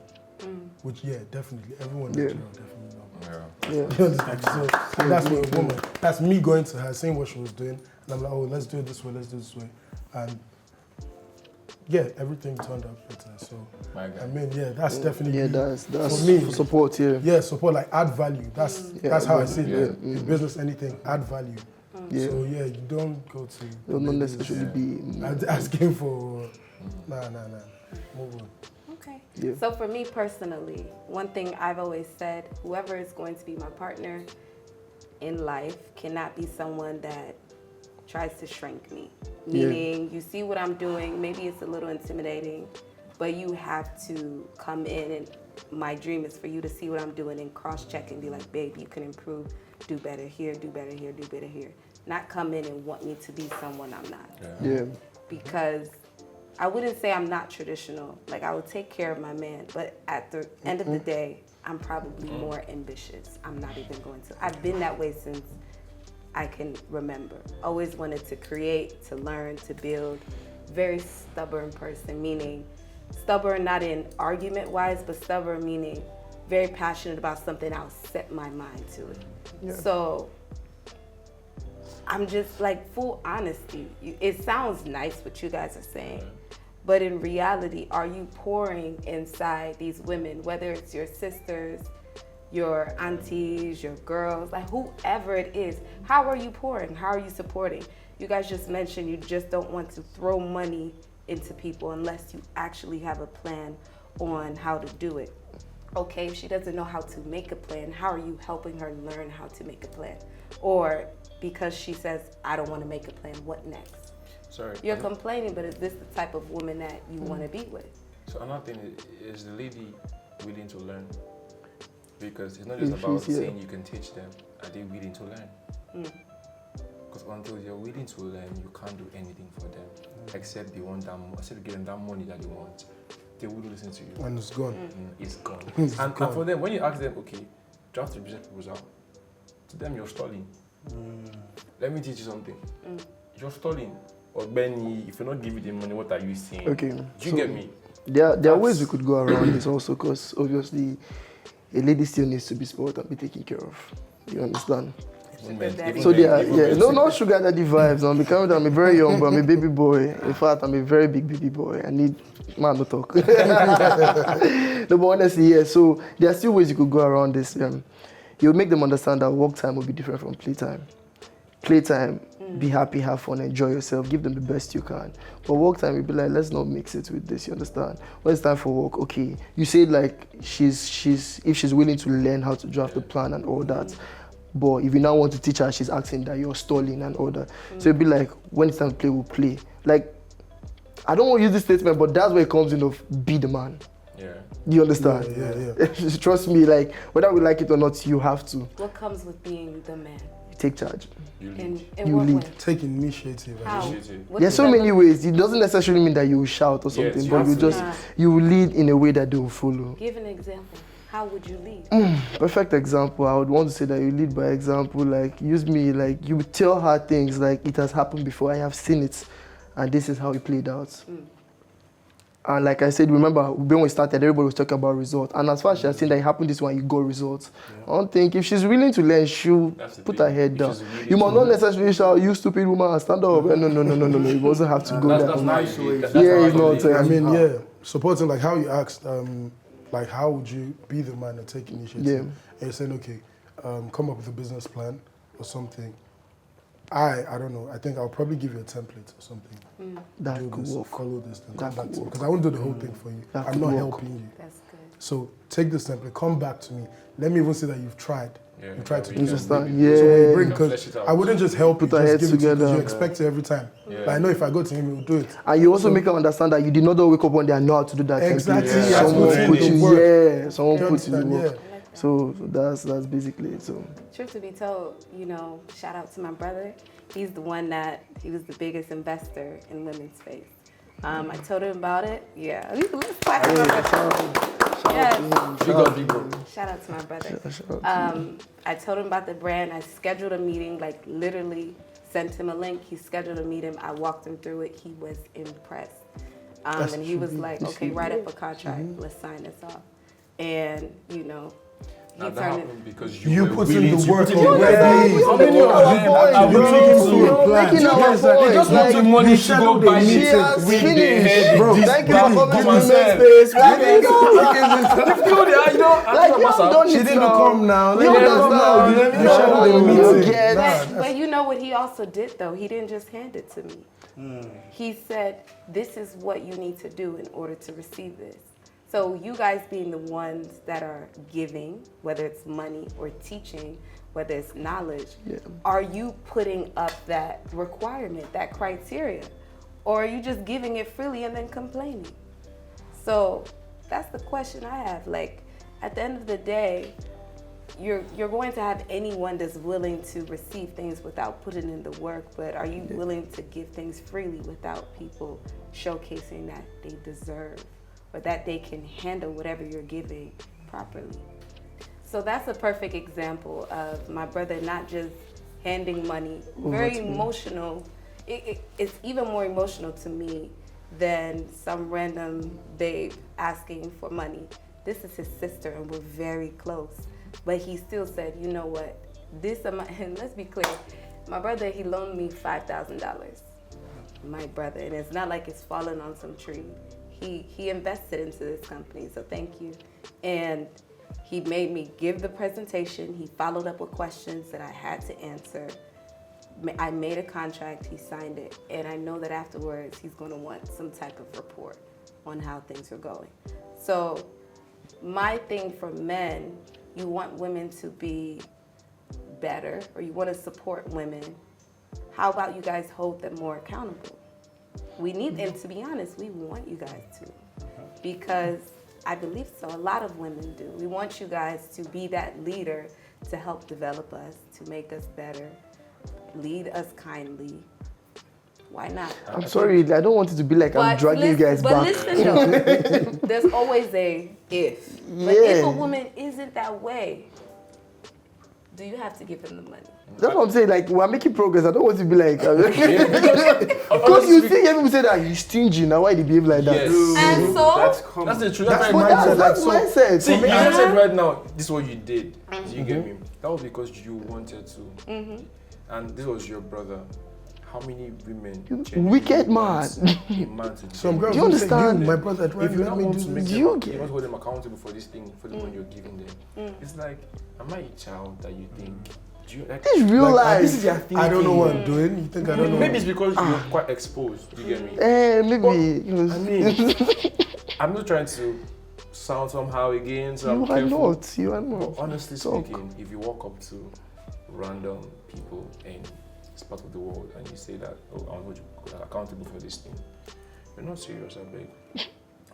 Which, yeah, definitely, everyone in Nigeria definitely know. Yeah. Yeah. You understand? So that's for a woman. That's me going to her, seeing what she was doing, and I'm like, oh, let's do it this way, let's do it this way. And yeah, everything turned out better. So, My guy. I mean, yeah, that's definitely Yeah, that's for me. support, yeah. Yeah, support, like add value. That's how I see it. yeah. In business, anything, add value. Yeah. So yeah, you don't go to. It will not necessarily be. asking for. Nah. Move on. Okay. Yeah. So for me personally, one thing I've always said, whoever is going to be my partner in life cannot be someone that tries to shrink me. Meaning, you see what I'm doing, maybe it's a little intimidating, but you have to come in, and my dream is for you to see what I'm doing and cross-check and be like, babe, you can improve, do better here, do better here, do better here. Not come in and want me to be someone I'm not. Yeah. Because I wouldn't say I'm not traditional. Like, I would take care of my man, but at the end of the day, I'm probably more ambitious. I'm not even going to. I've been that way since I can remember. Always wanted to create, to learn, to build. Very stubborn person, meaning stubborn not in argument-wise, but stubborn meaning very passionate about something, I'll set my mind to it. Yeah. So I'm just like, full honesty. It sounds nice what you guys are saying, but in reality, are you pouring inside these women, whether it's your sisters, your aunties, your girls, like whoever it is, how are you pouring? How are you supporting? You guys just mentioned you just don't want to throw money into people unless you actually have a plan on how to do it. Okay, if she doesn't know how to make a plan, how are you helping her learn how to make a plan? Or because she says, I don't want to make a plan, what next? Sorry. You're complaining, but is this the type of woman that you want to be with? So another thing is the lady willing to learn? Because it's not just If about she's, yeah. saying you can teach them. Are they willing to learn? Because until you're willing to learn, you can't do anything for them except they want that. Except give them that money that they want. They wouldn't listen to you. And it's gone. It's gone. It's And gone. for them, when you ask them, okay, draft the business proposal, to them you're stalling. Let me teach you something. You're stalling. Or Benny, if you're not giving them money, what are you saying? Okay. Do you so get me? There are ways we could go around this also, because obviously a lady still needs to be spoiled and be taken care of. You understand? So there are, no, not sugar daddy vibes. I'm a very young boy, I'm a baby boy. In fact, I'm a very big baby boy. I need man to talk. No, but honestly, yeah. So there are still ways you could go around this. You'll make them understand that work time will be different from playtime. Playtime, be happy, have fun, enjoy yourself, give them the best you can. But work time, you'll be like, let's not mix it with this. You understand? When it's time for work, okay. You say like if she's willing to learn how to draft a plan and all that. But if you now want to teach her, she's asking that you're stalling and all that. So it'd be like, when it's time to play, we'll play. Like, I don't want to use this statement, but that's where it comes in of be the man. Yeah. You understand? Yeah. Trust me, like, whether we like it or not, you have to. What comes with being the man? You take charge. You lead. In You what lead. way? Take initiative. How? Initiative. What There's does so that many look- ways. It doesn't necessarily mean that you will shout or something, Yes, you but have you to. just, you will lead in a way that they will follow. Give an example. How would you lead? Perfect example, I would want to say that you lead by example, like use me, like you tell her things like it has happened before, I have seen it, and this is how it played out. And like I said, remember when we started, everybody was talking about results. And as far as she has seen that it happened this one, you got results. I don't think if she's willing to learn, she'll That's the put thing. her head If down. she's willing You must to not necessarily shout, you stupid woman, and stand up. No. You doesn't have to go That's there. how nice you way. lead. That's Yeah, how it's you not, lead. I mean, yeah, supporting like how you asked, like how would you be the man and take initiative? Yeah. And you're saying, okay, come up with a business plan or something. I don't know. I think I'll probably give you a template or something. That Do could this, work. follow this, then That come back could to me work. because I won't do the whole thing for you. That I'm could not work. helping you. That's good. So take this template, come back to me. Let me even say that you've tried. Yeah, You tried to we do can- Understand? we- Yeah. So when you bring, we can because flesh it out. I wouldn't just help you, Put our just heads give it to you because together. you expect it every time. Yeah. But I know if I go to him, he'll do it. And you also make her understand that you did not wake up one day and know how to do that. Exactly. template. Yeah. Someone Yeah. put you, Work. someone You put you to understand? work. Yeah. So that's basically it. So Truth to be told, shout out to my brother. He's the one he was the biggest investor in women's space. I told him about it. Yeah. Let's clap for my brother. Yes. Big up, big bro. Shout out to my brother. shout out to I told him about the brand. I scheduled a meeting, like literally sent him a link. He scheduled a meeting. I walked him through it. He was impressed. And he was like, okay, write up a contract. Let's sign this off. And, Now he that turned it. happened because You were put in willing the to work put in already. How many Making of our them point, are bro. willing to You're making our Yes, they point. just want Like, the money you to go shadowed buy the she it. has With finished. their head, Bro, this thank you back for coming to to women's myself. space. Like, you know, Like, you have done She it didn't now. come now. You Let me understand? come now. You You shadowed the know, meeting. get- Nah, But you know what he also did though? He didn't just hand it to me. He said, this is what you need to do in order to receive this. So you guys being the ones that are giving, whether it's money or teaching, whether it's knowledge, are you putting up that requirement, that criteria? Or are you just giving it freely and then complaining? So that's the question I have. Like, at the end of the day, you're going to have anyone that's willing to receive things without putting in the work, but are you willing to give things freely without people showcasing that they deserve or that they can handle whatever you're giving properly? So that's a perfect example of my brother not just handing money, very emotional. It's even more emotional to me than some random babe asking for money. This is his sister and we're very close. But he still said, you know what, this amount, and let's be clear, my brother, he loaned me $5,000. My brother, and it's not like it's fallen on some tree. He invested into this company, so thank you. And he made me give the presentation. He followed up with questions that I had to answer. I made a contract, he signed it, and I know that afterwards he's gonna want some type of report on how things are going. So my thing for men, you want women to be better, or you want to support women. How about you guys hold them more accountable? We need them, to be honest, we want you guys to, because I believe so, a lot of women do. We want you guys to be that leader to help develop us, to make us better. lead us kindly. Why not? I'm sorry, I don't want it to be like I'm dragging you guys back. Listen though, there's always a if. But if a woman isn't that way, do you have to give him the money? That's what I'm saying. Like, we're making progress. I don't want to be like, because you see people say that he's stingy. Now why they behave like that? Yes. And so That's the truth. That's That's my my mindset. That's So- mindset. See, you Uh-huh. said right now, this is what you did. Do you get me? That was because you wanted to. And this was your brother. How many women genuinely wicked want man. a man to Some genuinely- girls Do you will say, understand? you, my brother, If you don't want to make You them, get- you want to hold them accountable for this thing, for the money you're giving them. It's like, am I a child that you think? Do you like? This is real life. This is their thinking. I don't know what I'm doing. You think I don't know? Maybe it's because you're quite exposed. Do you get me? Maybe. I mean, I'm not trying to sound somehow again, so I'm You are careful. not. You are But not. honestly Talk. speaking, if you walk up to random people in this part of the world and you say that, oh, I want hold you accountable for this thing, you're not serious, I beg.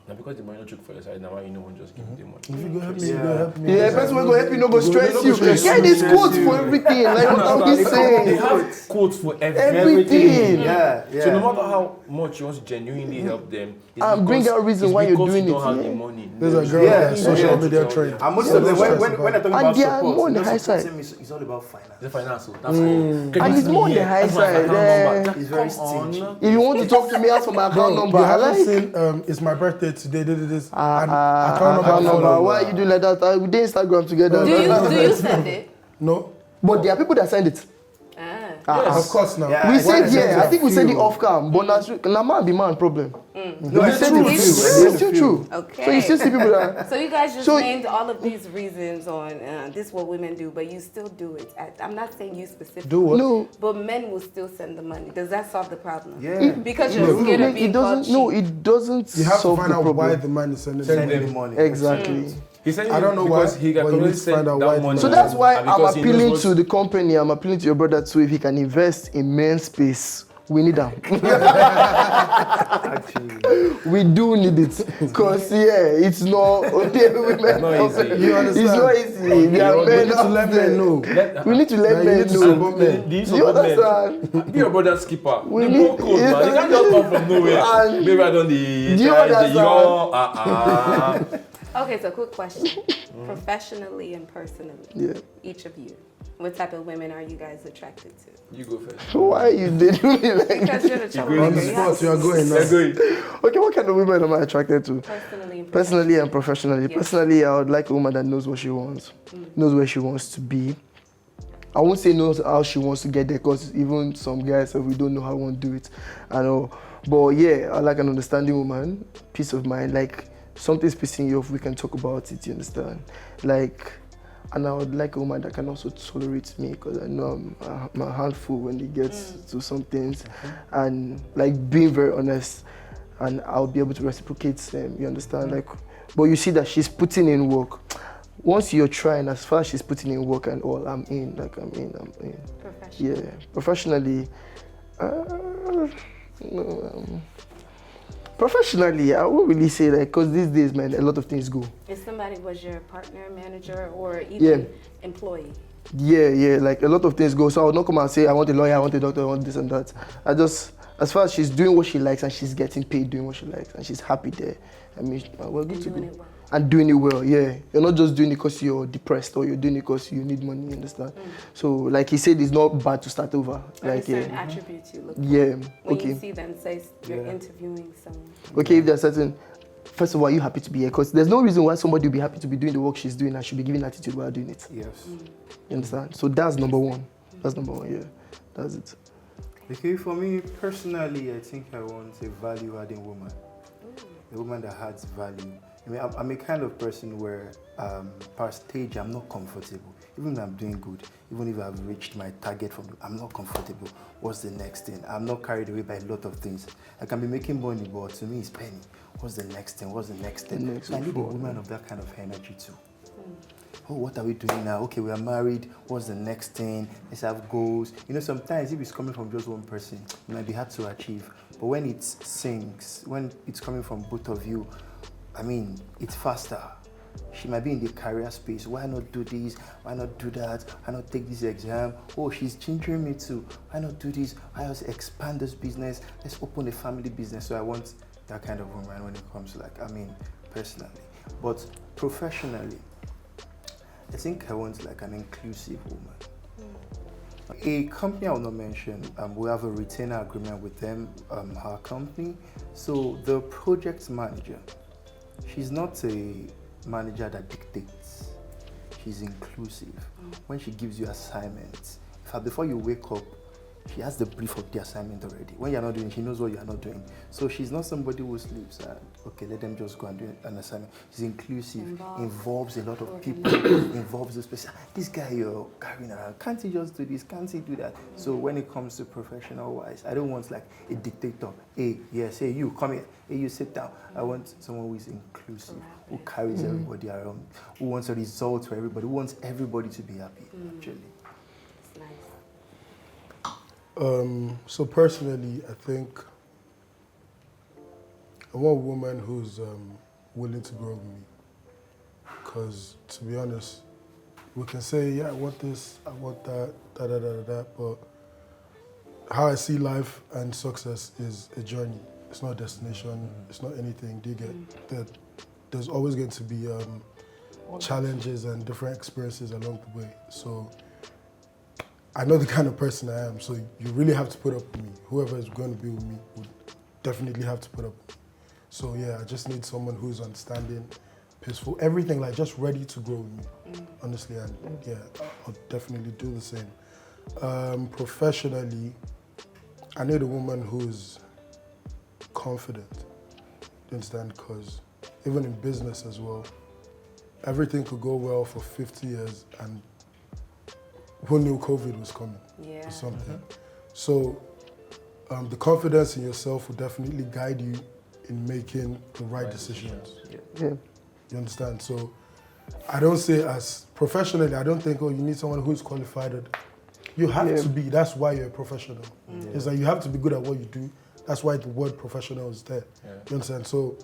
Now because the money not took for your side, now why you no one just give the money? If you go help me, you go help me. Yeah, person will go help you, no go stress no you. go stress Yeah, you. there's quotes for everything. Like what I'm They saying. have quotes for Everything. Yeah. So no matter how much you want to genuinely help them, it's And bring because- out reason it's why you're because doing you don't it, have yeah. the money. There's a girl Yeah, that's social yeah. media trained. And most So of them, don't when stress they're talking And about they are support, more on the you know, high support side. them is all about finance. The financial, that's all. And it's more on the high side. It's very stingy. If you want to talk to me, ask for my account number. You I haven't like. seen it's my birthday today, this, and account Account number. number. Why are you doing like that? We did Instagram together. do you send it? No? But there are people that send it. Of course now. Yeah. We Why said they send yeah. I think we said it few. off cam. But now man be man problem. No, We it's said true. it. It's It's still true. Okay. So you still see people that. So you guys just So- named all of these reasons on this is what women do, but you still do it. I'm not saying you specifically. Do what? No. But men will still send the money. Does that solve the problem? Yeah. Because you're scared of being It doesn't. caught No, cheating. it doesn't You have to solve find the out why problem. the man is sending Send the any money. Exactly. He said I don't know because why, he can but you need only to send find out that why the money. So money- that's why and I'm because he knows appealing what's- to the company. I'm appealing to your brother too. If he can invest in men's space, we need them. Actually. We do need it. Because, yeah, it's not okay with men. not easy. You understand? It's not easy. There are We men need to out let there. men know. We need to let Now you men need to know. support men. Do you You support men? understand? Be your brother's keeper. We The need- bro code, man. They can't just come from nowhere. And- Maybe I don't the Do you understand? Okay, so quick question. Professionally and personally, Yeah. each of you, what type of women are you guys attracted to? You go first. Why you did me like Because you're the troublemaker. On the You have spot, you are going now. Let's go. Okay, what kind of women am I attracted to? Personally and Personally and professionally. Yes. Personally, I would like a woman that knows what she wants, knows where she wants to be. I won't say knows how she wants to get there, because even some guys, we don't know how we want to do it. I know. But yeah, I like an understanding woman, peace of mind. Like, something's pissing you off, we can talk about it, you understand? Like, and I would like a woman that can also tolerate me, because I know I'm a handful when it gets to some things. And like being very honest, and I'll be able to reciprocate them, you understand? Like, but you see that she's putting in work. Once you're trying, as far as she's putting in work and all, I'm in. professional. Yeah, professionally, professionally, I won't really say that, because these days, man, a lot of things go. If somebody was your partner, manager, or Yeah. even employee, Yeah, like a lot of things go. So I would not come and say, I want a lawyer, I want a doctor, I want this and that. I just, as far as she's doing what she likes and she's getting paid doing what she likes and she's happy there, I mean, we're good and to doing go. it well. And doing it well, yeah. You're not just doing it because you're depressed or you're doing it because you need money, you understand? So, like he said, it's not bad to start over. Are there Like, certain yeah. attributes you look for? Yeah, When okay. you see them, say you're interviewing someone. Okay, if there's certain, first of all, are you happy to be here? Because there's no reason why somebody will be happy to be doing the work she's doing and should be giving attitude while doing it. Yes. You understand? So that's number one. That's number one, yeah. That's it. Okay, for me personally, I think I want a value-adding woman. A woman that adds value. I mean, I'm a kind of person where, per stage, I'm not comfortable. Even if I'm doing good, even if I've reached my target I'm not comfortable. What's the next thing? I'm not carried away by a lot of things. I can be making money, but to me, it's penny. What's the next thing? What's the next thing? next So I need a forward. woman of that kind of energy too. Oh, what are we doing now? Okay, we are married. What's the next thing? Let's have goals. You know, sometimes if it's coming from just one person, it might be hard to achieve. But when it sinks, when it's coming from both of you, I mean, it's faster. she might be in the career space. Why not do this? Why not do that? Why not take this exam? Oh, she's changing me too. Why not do this? Why not expand this business? Let's open a family business. So I want that kind of woman when it comes personally. But professionally, I think I want an inclusive woman. A company I will not mention, we have a retainer agreement with them, our company. So the project manager, she's not a manager that dictates. She's inclusive. When she gives you assignments, in fact, before you wake up, she has the brief of the assignment already. When you're not doing, she knows what you're not doing. So she's not somebody who sleeps and, okay, let them just go and do an assignment. She's inclusive, involves a lot of people, involves the person. This guy you're carrying around, can't he just do this? Can't he do that? So when it comes to professional-wise, I don't want a dictator. Hey, yes, hey, you, come here. Hey, you sit down. I want someone who is inclusive, who carries everybody around, who wants a result for everybody, who wants everybody to be happy, actually. So personally, I think I want a woman who's willing to grow with me. Because to be honest, we can say, yeah, I want this, I want that, but how I see life and success is a journey. It's not a destination, it's not anything. Do you get that? There's always going to be challenges and different experiences along the way. So I know the kind of person I am, so you really have to put up with me. Whoever is going to be with me would definitely have to put up with me. So yeah, I just need someone who's understanding, peaceful, everything, just ready to grow with me, honestly. And yeah, I'll definitely do the same. Professionally, I need a woman who's confident, you understand? Because even in business as well, everything could go well for 50 years and who knew COVID was coming or something. So the confidence in yourself will definitely guide you in making the right decisions. Yeah. You understand? So I don't say as professionally, I don't think, you need someone who's qualified. You have to be, that's why you're a professional. It's like you have to be good at what you do. That's why the word professional is there. You understand? So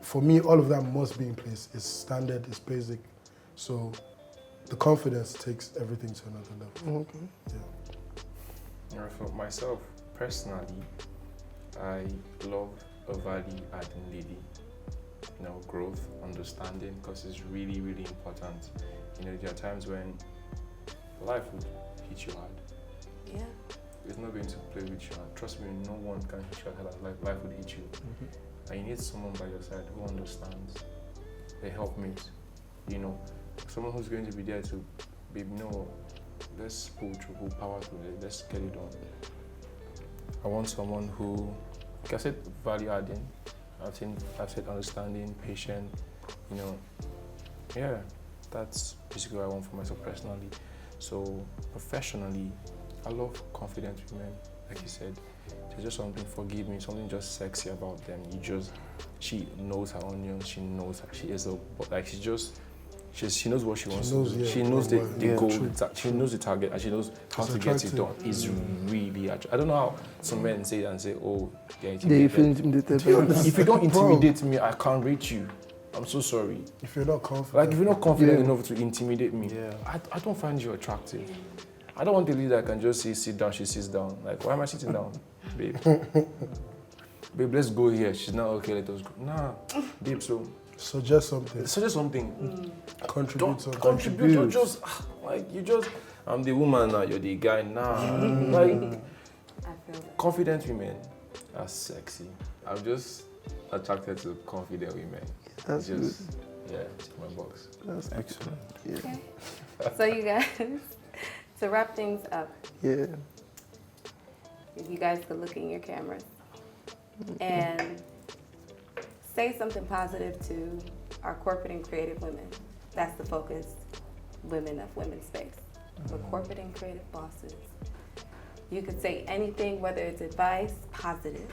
for me, all of that must be in place. It's standard, it's basic. So the confidence takes everything to another level. Okay. Yeah. For myself, personally, I love a value-adding lady. Growth, understanding, because it's really, really important. There are times when life would hit you hard. Yeah. It's not going to play with you. Trust me, no one can hit you hard. Life would hit you. And you need someone by your side who understands, a helpmate, someone who's going to be there to be, let's pull through, pull power through it, let's get it done. I want someone who, like I said, value adding. I've said understanding, patient, that's basically what I want for myself personally. So professionally, I love confident women, like you said. There's just something, forgive me, something just sexy about them. She knows her onions, she knows her, she knows what she wants to do. She knows the goal, she knows the target, and she knows how to get it done. It's really, I don't know how some men say and say, oh, they're intimidated. If you don't intimidate me, I can't reach you. I'm so sorry. If you're not confident. If you're not confident enough to intimidate me, I don't find you attractive. I don't want a leader that can just say, sit down, she sits down. Why am I sitting down, babe? Babe, let's go here. She's not okay, let us go. Nah, babe, so... Suggest something. Contribute something. Contribute. Don't just, I'm the woman now, you're the guy now. I feel that. Confident women are sexy. I'm just attracted to confident women. That's good. Yeah, tick my box. That's excellent. Yeah. Okay. So you guys, to wrap things up, Yeah. if you guys could look in your cameras and say something positive to our corporate and creative women. That's the focus, women of women's space. We're corporate and creative bosses. You could say anything, whether it's advice, positive,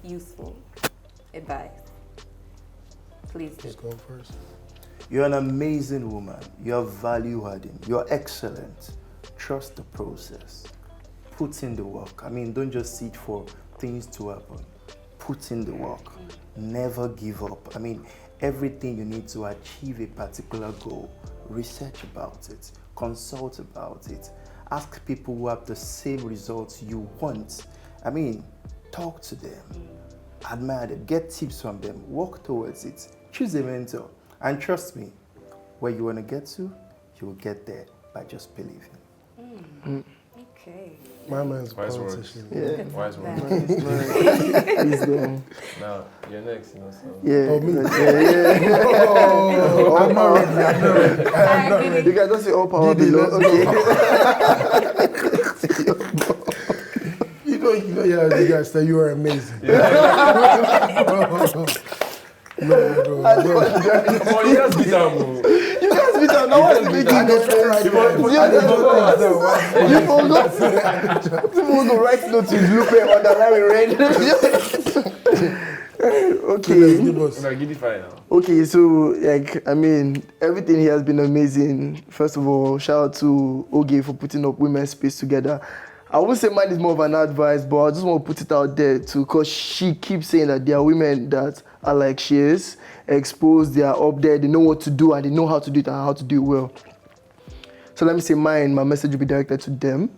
useful advice. Please do. Just go first. You're an amazing woman. You're value-adding. You're excellent. Trust the process. Put in the work. Don't just sit for things to happen. Put in the work. Never give up. everything you need to achieve a particular goal. Research about it, consult about it, ask people who have the same results you want. I mean, talk to them, admire them, get tips from them, work towards it, choose a mentor, and trust me, where you want to get to, you will get there by just believing. Okay. My man's Wise politician. Yeah. Wise one. Wisdom. Now, you're next, you know, so. Yeah. Oh, me? Yeah. I'm not ready. You guys don't say all power Didi, below. let's Okay. You know, yeah, the guys say you are amazing. No. Oh, you just beat him, bro. You guys beat up. No one's making no sense. You forgot. People go write notes in blue pen underline with red. Okay. Give us. No, give it fine now. Okay, so like I mean, everything here has been amazing. First of all, shout out to Oge for putting up Women's Space together. I wouldn't say mine is more of an advice, but I just want to put it out there too, because she keeps saying that there are women that are like she is, exposed, they are up there, they know what to do and they know how to do it and how to do it well. So let me say mine, my message will be directed to them.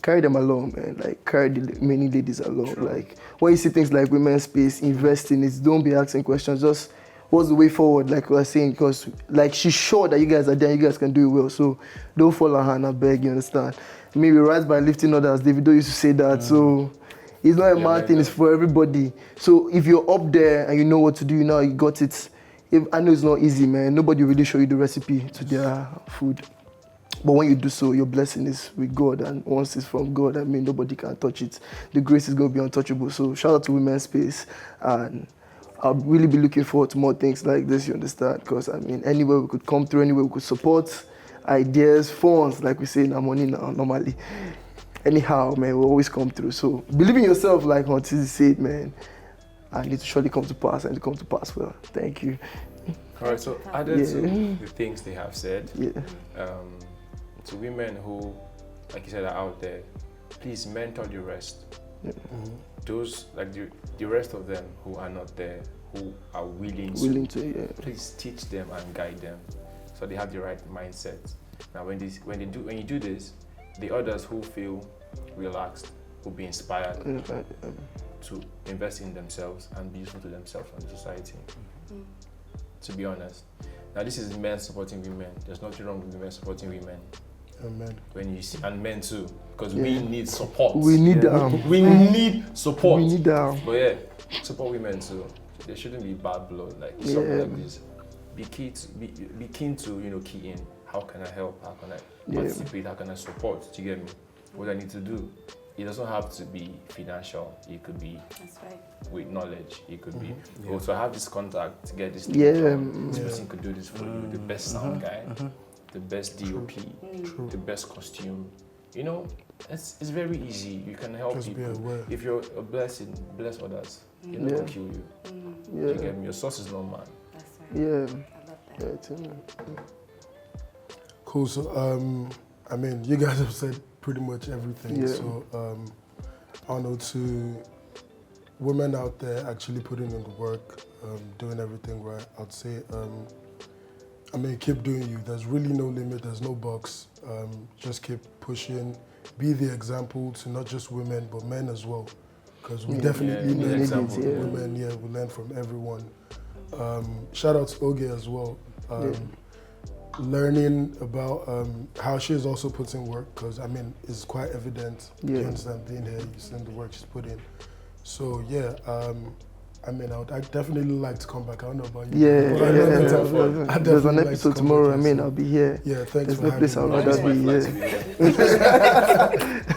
Carry them along, man. Like, carry the many ladies along. True. Like, when you see things like Women's Space, invest in it, don't be asking questions, just what's the way forward, like we were saying, because like she's sure that you guys are there, you guys can do it well, so don't fall on her and I beg, you understand? Maybe rise by lifting others, Davido used to say that, so it's not a man thing, it's for everybody. So if you're up there and you know what to do, you know you got it. I know it's not easy, man, nobody will really show you the recipe to their food. But when you do so, your blessing is with God, and once it's from God, I mean, nobody can touch it. The grace is going to be untouchable. So shout out to Women's Space, and I'll really be looking forward to more things like this, you understand? Because, I mean, anywhere we could come through, anywhere we could support, ideas, funds, like we say in our money now, normally. Anyhow, man, we'll always come through. So believe in yourself, like Montizi said, man, and it will surely come to pass, and it come to pass well. Thank you. All right, so added to the things they have said, to women who, like you said, are out there, please mentor the rest. Those, like the rest of them who are not there, who are willing to, please teach them and guide them, so they have the right mindset. Now, when you do this, the others who feel relaxed will be inspired to invest in themselves and be useful to themselves and the society. To be honest, now this is men supporting women. There's nothing wrong with women supporting women. Amen. When you see, and men too, because we need support. We need we need support. We need But yeah, support women too. There shouldn't be bad blood like something like this. Be keen to key in. How can I help? How can I participate? How can I support? Do you get me? What I need to do. It doesn't have to be financial. It could be with knowledge. It could be also have this contact to get this thing done. This person could do this for you. The best sound guy, the best DOP, the best costume. You know, it's very easy. You can help Just people. If you're a blessing, bless others. You're not gonna kill you. You get me? Your source is not man. That's right. I love that. Cool. So, I mean, you guys have said pretty much everything. So, I don't know, to women out there actually putting in the work, doing everything right, I'd say, I mean, keep doing you. There's really no limit. There's no box. Just keep pushing. Be the example to not just women, but men as well. Because we definitely learn from women. Yeah, we learn from everyone. Shout out to Oge as well. Learning about how she's also put in work, because I mean, it's quite evident. You understand, being here, you see the work she's put in. So yeah, I mean, I'd definitely like to come back. I don't know about you. There's an episode tomorrow. I mean, I'll be here. Yeah, thanks for having me. There's no place I'd rather be here.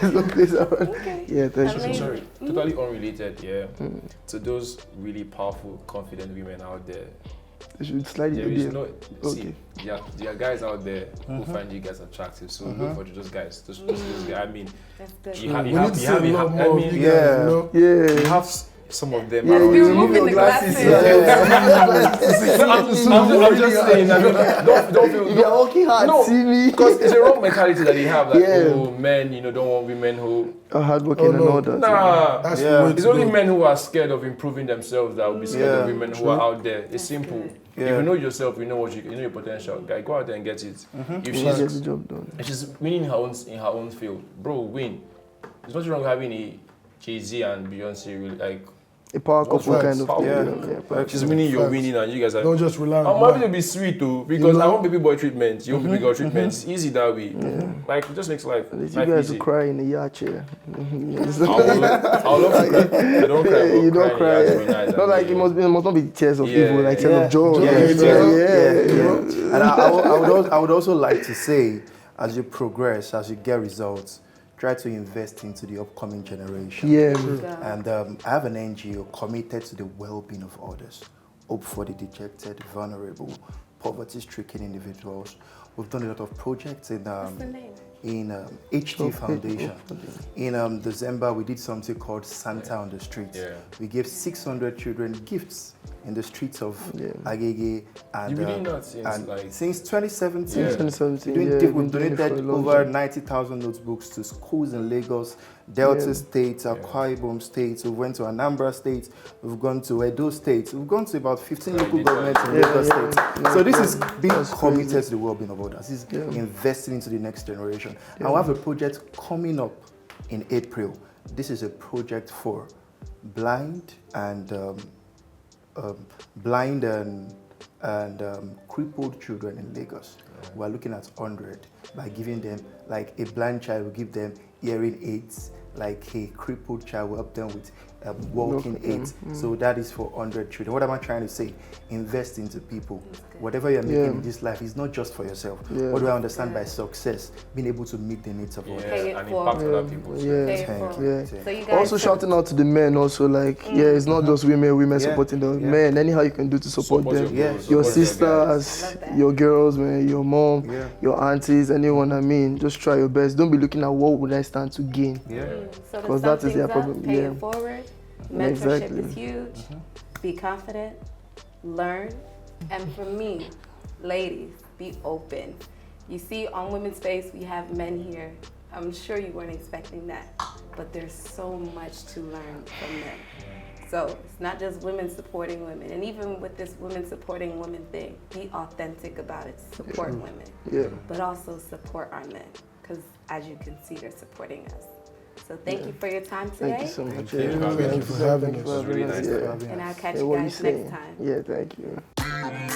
There's no place I'd rather. Yeah, thank you. Sorry, totally unrelated. Yeah, to those really powerful, confident women out there. They should slide there it is no see. There are guys out there who find you guys attractive. So look for those guys. Those guys. I mean, you have some of them Yeah, are you also- remove your glasses. I'm just saying, I mean, don't feel. If you're working hard, No, see me. because it's a wrong mentality that they have. Like, Yeah. oh, men, you know, don't want women who. Are hardworking Oh, and no. all that. Nah, That's Yeah. the way it's to only go. men who are scared of improving themselves that will be scared Yeah, of women who are out there. It's simple. good. If Yeah. you know yourself, you know what you know your potential. Guy, go out there and get it. If Get she's the job done. if she's winning in her own field, bro, win. There's nothing wrong with having a Jay-Z and Beyonce really, like. A power What's couple wrong? kind of thing. Yeah. Yeah. She's winning, you're Facts. winning, and you guys are. Don't just rely I'm on happy to man. be sweet too, because You know? I want baby boy treatment. You want baby girl treatment. It's easy that way. Like it just makes life You life guys easy. will cry in the yard chair. I'll love to cry. I don't cry. You but don't crying has to cry. be nice. Not like it must not be tears of Yeah. evil, like tears of joy. Yeah, Yeah. And I would also like to say, as you progress, as you get results, try to invest into the upcoming generation. Yeah. And I have an NGO committed to the well-being of others, hope for the dejected, vulnerable, poverty-stricken individuals. We've done a lot of projects in What's the name? HT Foundation. In December, we did something called Santa on the Streets. Yeah. We gave 600 children gifts in the streets of Yeah. Agege. And, You've been doing that since, and like- since 2017. Yeah. 2017, We're doing yeah, we've been doing it for a donated long over time. 90,000 notebooks to schools in Lagos, Delta Yeah. State, Akwa Ibom State. We went to Anambra State. We've gone to Edo State. We've gone to about 15 local did governments in Yeah, Lagos yeah, State. yeah. So this is being That's committed crazy. to the well-being of others. This is Yeah. investing into the next generation. And we have a project coming up in April. This is a project for blind and crippled children in Lagos. We're looking at 100 by giving them, like a blind child, we give them hearing aids, like a crippled child, we help them with walking aids. So that is for 100 children. What am I trying to say? Invest into people. Whatever you're making Yeah. in this life is not just for yourself. Yeah. What do I understand by success? Being able to meet the needs of others. Pay it and forward. impact other people. too. Yeah. Pay it Thank forward. you. Yeah. Thank So you. you guys Also shouting out to the men also, like, yeah, it's not just women Yeah. supporting the Yeah. men. Anyhow you can do to support Support them. your Yeah. girls, Your support guys. sisters, I love that. your girls, man, your mom, Yeah. your aunties, anyone. I mean, just try your best. Don't be looking at what would I stand to gain. Yeah. So to 'Cause sum that is things their up, problem, pay yeah. it forward. Mentorship Exactly. is huge. Be confident. Learn. And for me, ladies, be open. You see, on Women's Space, we have men here. I'm sure you weren't expecting that, but there's so much to learn from them. So it's not just women supporting women. And even with this women supporting women thing, be authentic about it. Support women. Yeah. But also support our men. Because as you can see, they're supporting us. So thank you for your time today. Thank you so much. Thank you. Yeah. Thank you for having Thank you us. for Really having nice us. to Yeah. have you. And I'll catch Yeah, you what you guys saying? next time. Yeah, thank you.